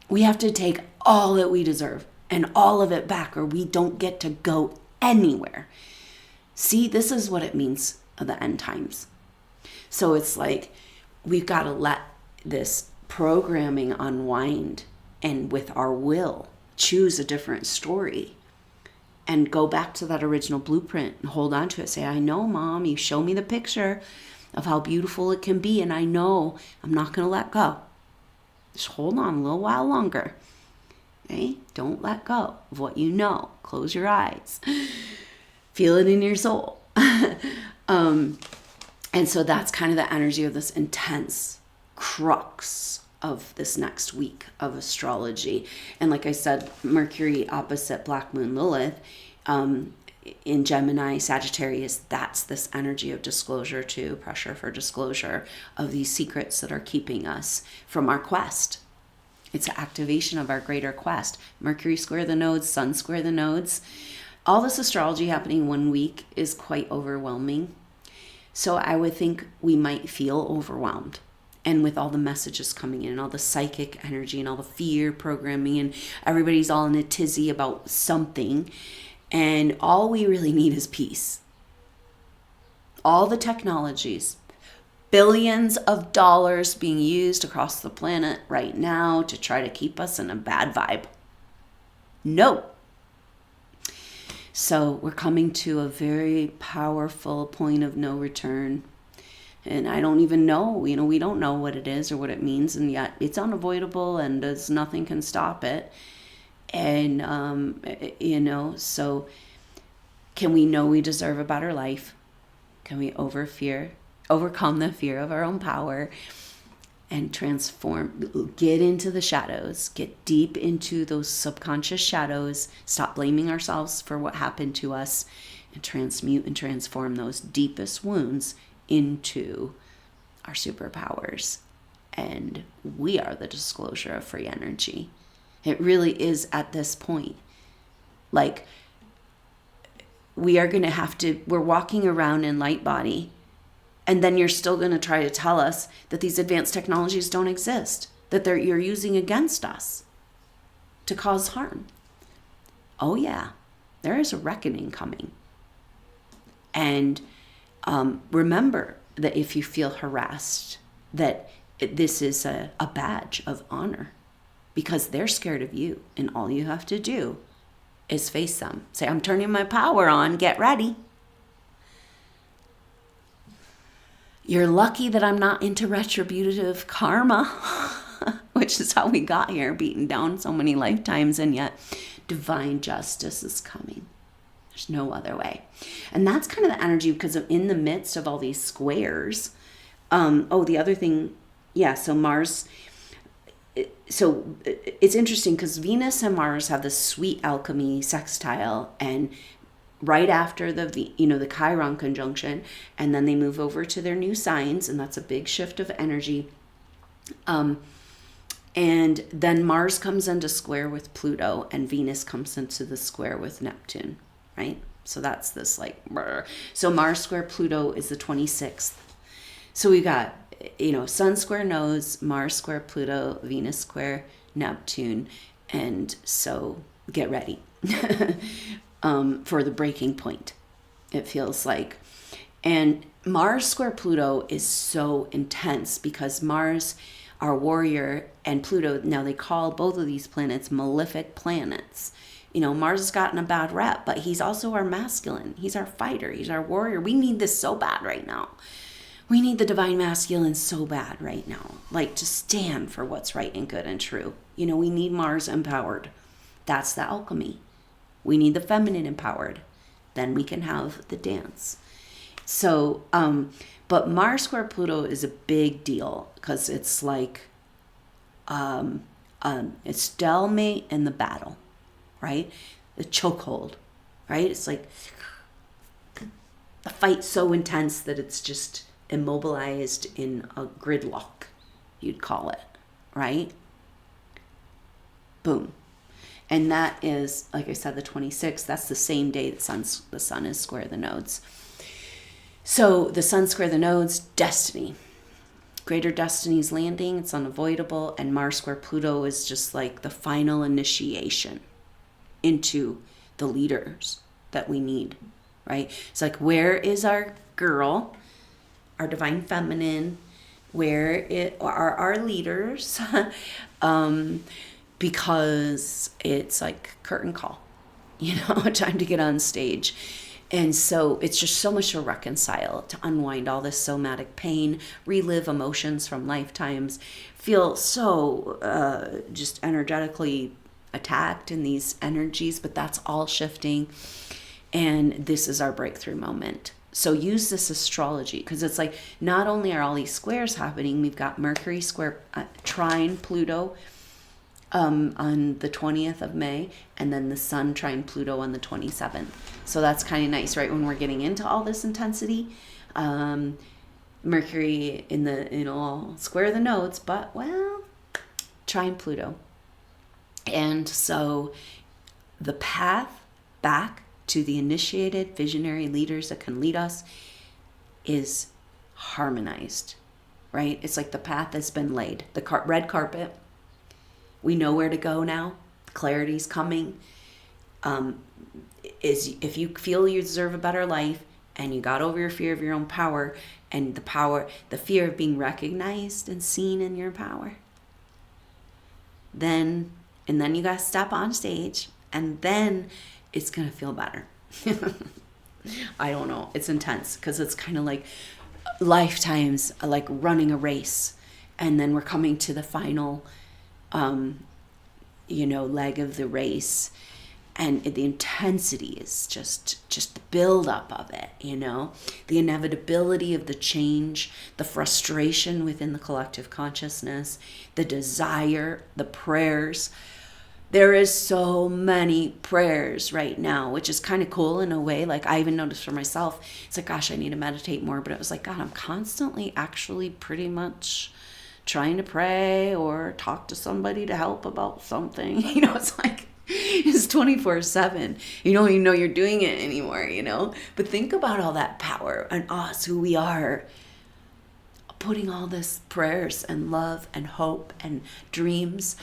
We have to take all that we deserve and all of it back, or we don't get to go anywhere. See, this is what it means of the end times. So it's like we've got to let this programming unwind and with our will choose a different story and go back to that original blueprint and hold on to it. Say, I know, Mom, you show me the picture of how beautiful it can be, and I know I'm not going to let go. Just hold on a little while longer. Okay? Don't let go of what you know. Close your eyes. Feel it in your soul. And so that's kind of the energy of this intense crux of this next week of astrology. And like I said, Mercury opposite Black Moon Lilith, in Gemini, Sagittarius, that's this energy of disclosure too, pressure for disclosure of these secrets that are keeping us from our quest. It's an activation of our greater quest. Mercury square the nodes, Sun square the nodes. All this astrology happening 1 week is quite overwhelming. So I would think we might feel overwhelmed. And with all the messages coming in and all the psychic energy and all the fear programming and everybody's all in a tizzy about something. And all we really need is peace. All the technologies, billions of dollars being used across the planet right now to try to keep us in a bad vibe. No. So we're coming to a very powerful point of no return. And I don't even know, we don't know what it is or what it means. And yet it's unavoidable and there's nothing can stop it. And, so can we know we deserve a better life? Can we overcome the fear of our own power and transform, get into the shadows, get deep into those subconscious shadows, stop blaming ourselves for what happened to us, and transmute and transform those deepest wounds into our superpowers. And we are the disclosure of free energy. It really is at this point. Like, we're walking around in light body, and then you're still going to try to tell us that these advanced technologies don't exist, that you're using against us to cause harm. Oh yeah, there is a reckoning coming. And remember that if you feel harassed, that this is a badge of honor. Because they're scared of you, and all you have to do is face them. Say, I'm turning my power on, get ready. You're lucky that I'm not into retributive karma, which is how we got here, beaten down so many lifetimes, and yet divine justice is coming. There's no other way. And that's kind of the energy, because in the midst of all these squares, the other thing, so Mars... So it's interesting because Venus and Mars have this sweet alchemy sextile, and right after the Chiron conjunction, and then they move over to their new signs, and that's a big shift of energy. And then Mars comes into square with Pluto, and Venus comes into the square with Neptune, right? So that's this so Mars square Pluto is the 26th. So we got Sun square nodes, Mars square Pluto, Venus square Neptune. And so get ready for the breaking point, it feels like. And Mars square Pluto is so intense because Mars, our warrior, and Pluto, now they call both of these planets malefic planets. Mars has gotten a bad rep, but he's also our masculine. He's our fighter. He's our warrior. We need this so bad right now. We need the divine masculine so bad right now, like to stand for what's right and good and true. We need Mars empowered. That's the alchemy. We need the feminine empowered. Then we can have the dance. So, but Mars square Pluto is a big deal because it's like, it's stalemate in the battle, right? The chokehold, right? It's like a fight so intense that it's just immobilized in a gridlock, you'd call it, right? Boom. And that is, like I said, the 26th. That's the same day the sun is square the nodes. So the sun square the nodes, destiny. Greater destiny's landing, it's unavoidable. And Mars square Pluto is just like the final initiation into the leaders that we need, right? It's like, where is our girl, our divine feminine? Where are our leaders? Because it's like curtain call, time to get on stage. And so it's just so much to reconcile, to unwind all this somatic pain, relive emotions from lifetimes, feel so just energetically attacked in these energies, but that's all shifting. And this is our breakthrough moment. So use this astrology, because it's like, not only are all these squares happening, we've got Mercury square trine Pluto on the 20th of May, and then the sun trine Pluto on the 27th. So that's kind of nice, right? When we're getting into all this intensity, Mercury in the, square the nodes, but trine Pluto. And so the path back to the initiated visionary leaders that can lead us is harmonized, right? It's like the path has been laid. The red carpet. We know where to go now. Clarity's coming. Is if you feel you deserve a better life and you got over your fear of your own power and the fear of being recognized and seen in your power, then you got to step on stage, and then it's going to feel better. I don't know. It's intense because it's kind of like lifetimes, like running a race. And then we're coming to the final, leg of the race. And the intensity is just the buildup of it, the inevitability of the change, the frustration within the collective consciousness, the desire, the prayers. There is so many prayers right now, which is kind of cool in a way. Like, I even noticed for myself, it's like, gosh, I need to meditate more. But it was like, God, I'm constantly actually pretty much trying to pray or talk to somebody to help about something. It's like, it's 24/7. You don't even know you're doing it anymore, But think about all that power and us, who we are, putting all this prayers and love and hope and dreams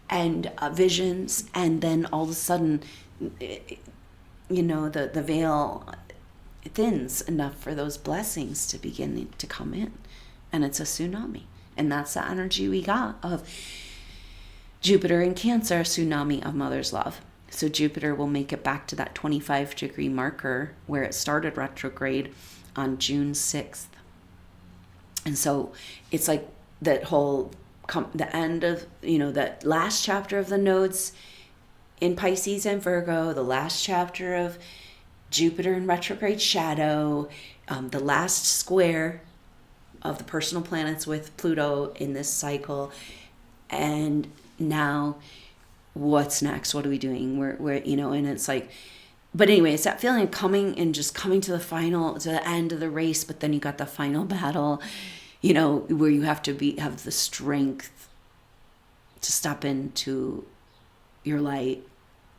and visions, and then all of a sudden, the veil thins enough for those blessings to begin to come in, and it's a tsunami. And that's the energy we got of Jupiter in Cancer, tsunami of mother's love. So Jupiter will make it back to that 25-degree marker where it started retrograde on June 6th. And so it's like that whole, the end of, that last chapter of the nodes in Pisces and Virgo, the last chapter of Jupiter in retrograde shadow, the last square of the personal planets with Pluto in this cycle. And now what's next? What are we doing? We're and it's like, but anyway, it's that feeling of coming to the end of the race, but then you got the final battle, where you have to have the strength to step into your light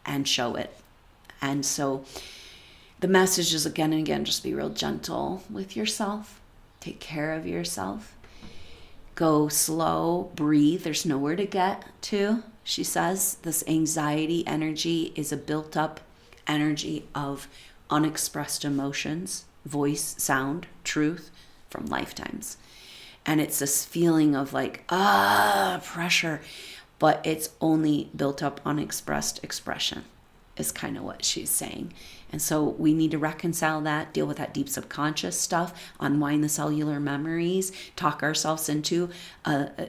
and show it. And so the message is, again and again, just be real gentle with yourself. Take care of yourself. Go slow, breathe. There's nowhere to get to. She says this anxiety energy is a built up energy of unexpressed emotions, voice, sound, truth from lifetimes. And it's this feeling of like, pressure, but it's only built up unexpressed expression. is kind of what she's saying. And so we need to reconcile that, deal with that deep subconscious stuff, unwind the cellular memories, talk ourselves into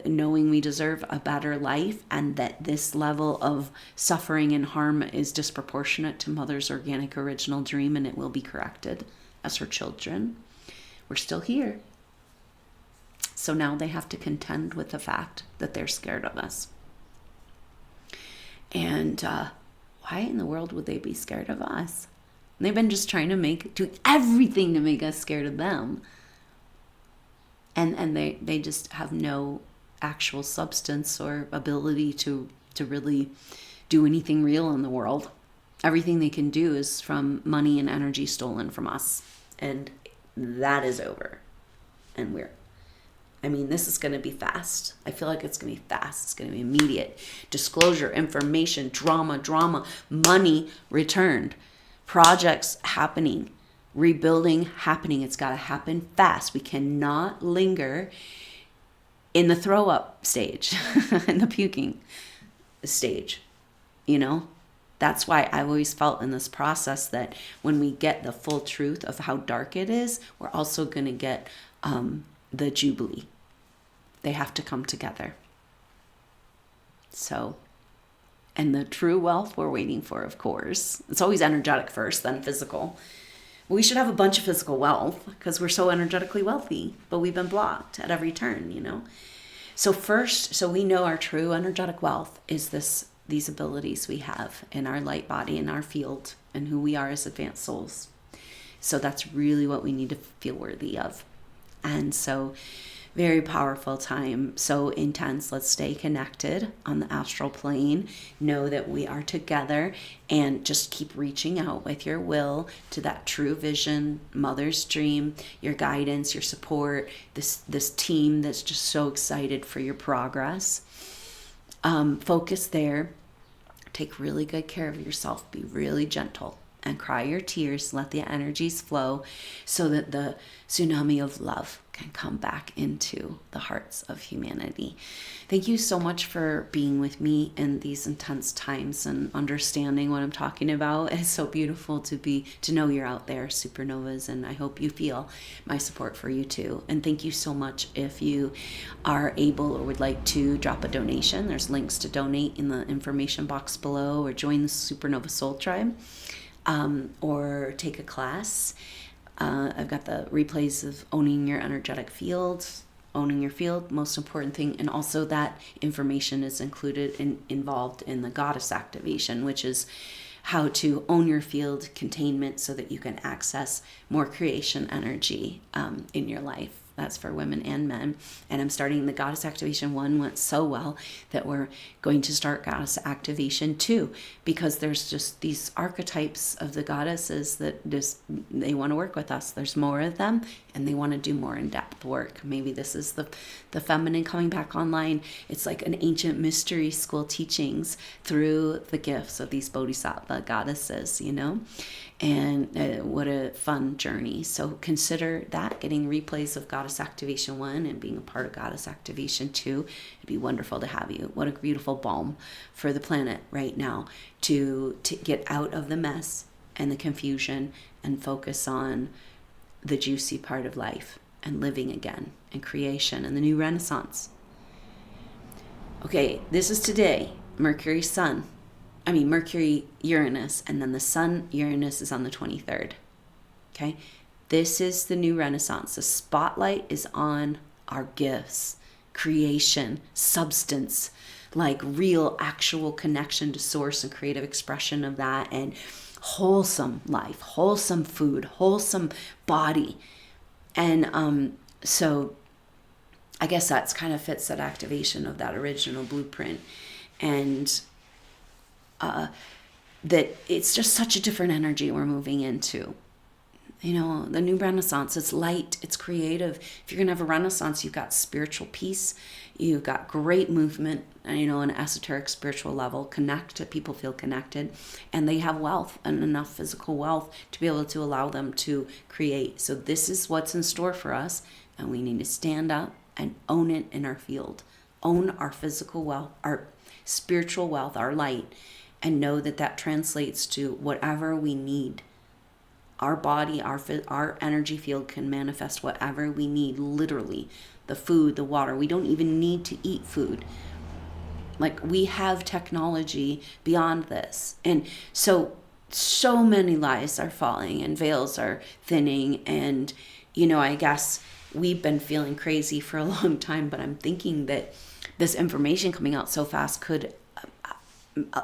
knowing we deserve a better life, and that this level of suffering and harm is disproportionate to Mother's organic original dream, and it will be corrected as her children. We're still here. So now they have to contend with the fact that they're scared of us. And why in the world would they be scared of us? They've been just trying to do everything to make us scared of them. And they just have no actual substance or ability to really do anything real in the world. Everything they can do is from money and energy stolen from us. And that is over. And this is going to be fast. I feel like it's going to be fast. It's going to be immediate. Disclosure, information, drama, money returned, projects happening, rebuilding happening. It's got to happen fast. We cannot linger in the throw up stage, in the puking stage. That's why I've always felt in this process that when we get the full truth of how dark it is, we're also going to get the jubilee. They have to come together. So, and the true wealth we're waiting for, of course. It's always energetic first, then physical. We should have a bunch of physical wealth because we're so energetically wealthy, but we've been blocked at every turn, So we know our true energetic wealth is these abilities we have in our light body, in our field, and who we are as advanced souls. So that's really what we need to feel worthy of. And so very powerful time, so intense. Let's stay connected on the astral plane. Know that we are together, and just keep reaching out with your will to that true vision, Mother's dream, your guidance, your support, this team that's just so excited for your progress. Focus there. Take really good care of yourself. Be really gentle and cry your tears. Let the energies flow so that the tsunami of love can come back into the hearts of humanity. Thank you so much for being with me in these intense times and understanding what I'm talking about. It's so beautiful to know you're out there, supernovas, and I hope you feel my support for you too. And thank you so much. If you are able or would like to drop a donation, there's links to donate in the information box below, or join the Supernova Soul Tribe, or take a class. I've got the replays of owning your energetic field, owning your field, most important thing. And also that information is involved in the goddess activation, which is how to own your field, containment, so that you can access more creation energy in your life. That's for women and men. And I'm starting the Goddess Activation 1 went so well that we're going to start Goddess Activation 2, because there's just these archetypes of the goddesses that just, they want to work with us. There's more of them, and they want to do more in-depth work. Maybe this is the feminine coming back online. It's like an ancient mystery school teachings through the gifts of these bodhisattva goddesses, And what a fun journey. So consider that, getting replays of Goddess Activation 1 and being a part of Goddess Activation 2. It'd be wonderful to have you. What a beautiful balm for the planet right now to get out of the mess and the confusion and focus on the juicy part of life and living again and creation and the new renaissance. Okay, this is today. Mercury, Uranus, and then the Sun, Uranus is on the 23rd. Okay, this is the new renaissance. The spotlight is on our gifts, creation, substance, like real, actual connection to source and creative expression of that, and wholesome life, wholesome food, wholesome body. And so I guess that's kind of fits that activation of that original blueprint. And that it's just such a different energy we're moving into. The new renaissance, it's light, it's creative. If you're going to have a renaissance, you've got spiritual peace, you've got great movement, an esoteric spiritual level, people feel connected, and they have wealth and enough physical wealth to be able to allow them to create. So this is what's in store for us, and we need to stand up and own it in our field. Own our physical wealth, our spiritual wealth, our light, and know that that translates to whatever we need. Our body, our energy field can manifest whatever we need, literally. The food, the water. We don't even need to eat food. Like, we have technology beyond this. And so many lies are falling and veils are thinning. And, I guess we've been feeling crazy for a long time, but I'm thinking that this information coming out so fast could,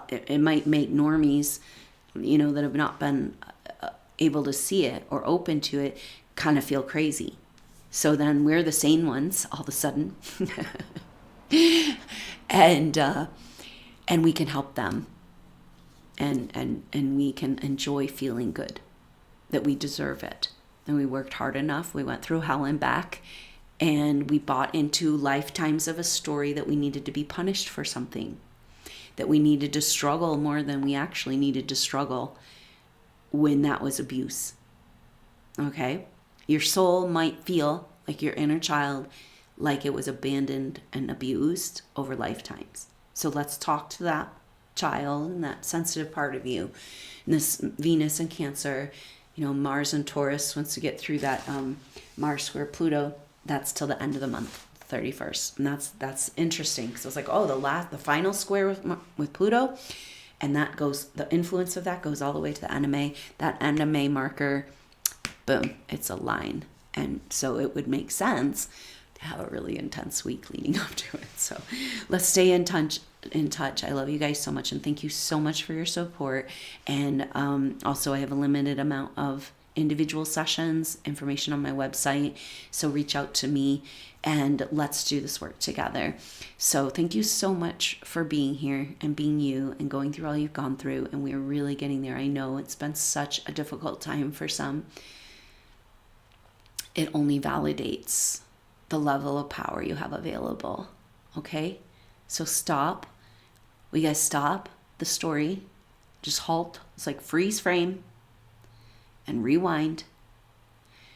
it might make normies, that have not been able to see it or open to it, kind of feel crazy. So then we're the sane ones all of a sudden. and we can help them, and we can enjoy feeling good, that we deserve it, and we worked hard enough, we went through hell and back, and we bought into lifetimes of a story that we needed to be punished for something, that we needed to struggle more than we actually needed to struggle when that was abuse. Okay? Your soul might feel like your inner child, like it was abandoned and abused over lifetimes. So let's talk to that child and that sensitive part of you. And this Venus and Cancer, Mars and Taurus, once you get through that Mars square Pluto, that's till the end of the month, 31st. And that's interesting, because it was like, the final square with Pluto, and that goes, the influence of that goes all the way to the anime. That anime marker, boom, it's a line. And so it would make sense to have a really intense week leading up to it. So let's stay in touch. I love you guys so much, and thank you so much for your support. And also, I have a limited amount of individual sessions, information on my website. So reach out to me and let's do this work together. So thank you so much for being here and being you and going through all you've gone through. And we're really getting there. I know it's been such a difficult time for some. It only validates the level of power you have available. Okay? So stop. We guys stop the story. Just halt. It's like freeze frame and rewind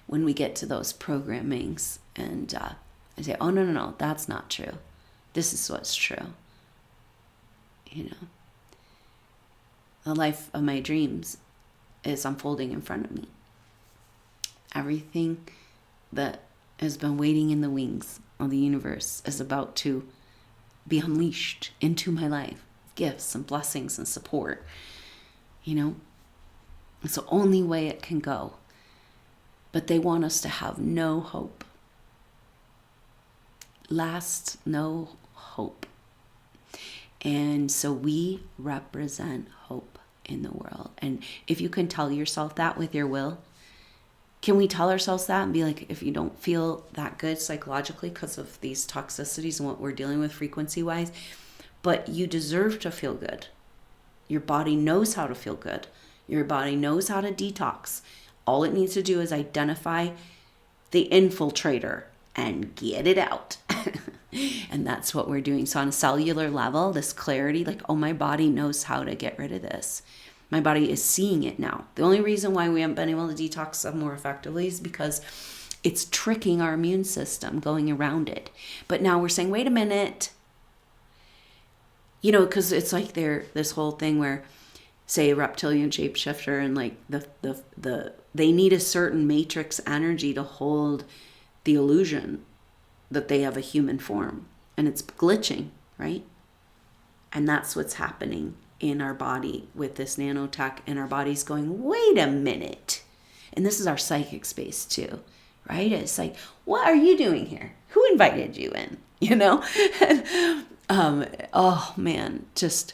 when we get to those programmings. And I say, oh, no, that's not true. This is what's true. The life of my dreams is unfolding in front of me. Everything that has been waiting in the wings of the universe is about to be unleashed into my life. Gifts and blessings and support. It's the only way it can go. But they want us to have no hope. No hope. And so we represent hope in the world. And if you can tell yourself that with your will, can we tell ourselves that and be like, if you don't feel that good psychologically because of these toxicities and what we're dealing with frequency-wise, but you deserve to feel good. Your body knows how to feel good. Your body knows how to detox. All it needs to do is identify the infiltrator and get it out. And that's what we're doing. So on a cellular level, this clarity, like, oh, my body knows how to get rid of this. My body is seeing it now. The only reason why we haven't been able to detox more effectively is because it's tricking our immune system, going around it. But now we're saying, wait a minute. Because it's like this whole thing where, say, a reptilian shapeshifter and like they need a certain matrix energy to hold the illusion that they have a human form, and it's glitching, right? And that's what's happening in our body with this nanotech, and our body's going, wait a minute. And this is our psychic space too, right? It's like, what are you doing here? Who invited you in? Oh man, just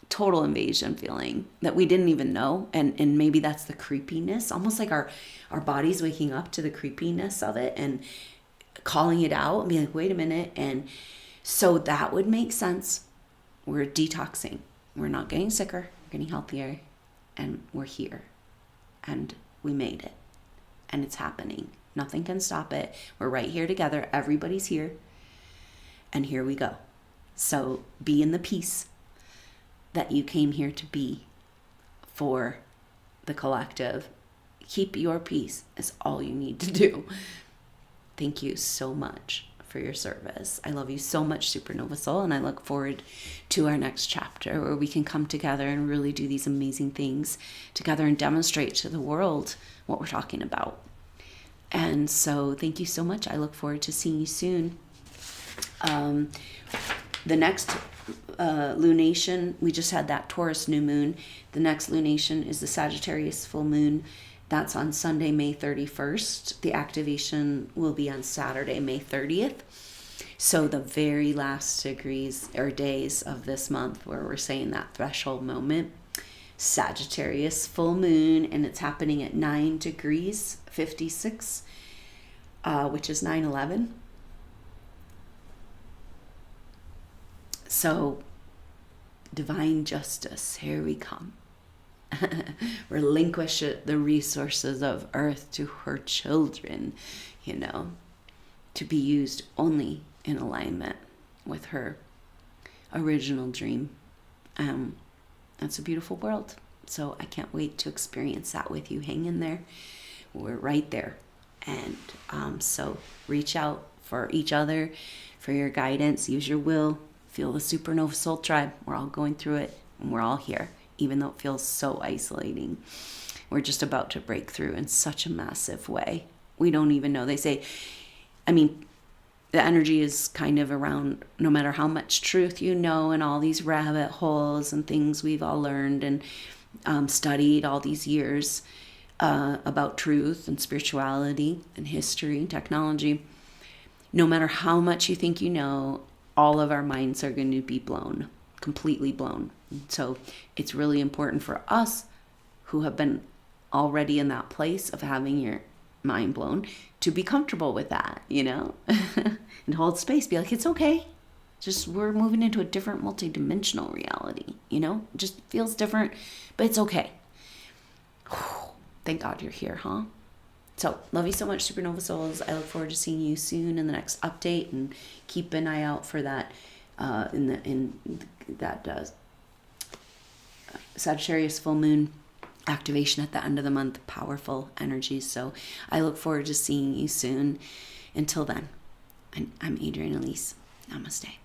total invasion feeling that we didn't even know. And maybe that's the creepiness, almost like our body's waking up to the creepiness of it and calling it out and being like, wait a minute. And so that would make sense. We're detoxing. We're not getting sicker. We're getting healthier. And we're here. And we made it. And it's happening. Nothing can stop it. We're right here together. Everybody's here. And here we go. So be in the peace that you came here to be for the collective. Keep your peace is all you need to do. Thank you so much for for your service. I love you so much, Supernova Soul, and I look forward to our next chapter where we can come together and really do these amazing things together and demonstrate to the world what we're talking about. And so thank you so much. I look forward to seeing you soon. The next lunation, we just had that Taurus new moon. The next lunation is the Sagittarius full moon. That's on Sunday, May 31st. The activation will be on Saturday, May 30th. So the very last degrees or days of this month where we're saying that threshold moment, Sagittarius full moon, and it's happening at 9 degrees 56, which is 9/11. So divine justice, here we come. Relinquish the resources of earth to her children, to be used only in alignment with her original dream. That's a beautiful world. So I can't wait to experience that with you. Hang in there. We're right there. And so reach out for each other, for your guidance. Use your will. Feel the Supernova Soul Tribe. We're all going through it, and we're all here, even though it feels so isolating. We're just about to break through in such a massive way. We don't even know. They say, the energy is kind of around no matter how much truth you know, and all these rabbit holes and things we've all learned and studied all these years about truth and spirituality and history and technology. No matter how much you think you know, all of our minds are going to be blown, completely blown. So it's really important for us who have been already in that place of having your mind blown to be comfortable with that, and hold space. Be like, it's okay. Just we're moving into a different multidimensional reality, It just feels different, but it's okay. Thank God you're here, huh? So love you so much, Supernova Souls. I look forward to seeing you soon in the next update, and keep an eye out for that Sagittarius full moon activation at the end of the month. Powerful energies. So I look forward to seeing you soon. Until then, I'm Adrienne Elise. Namaste.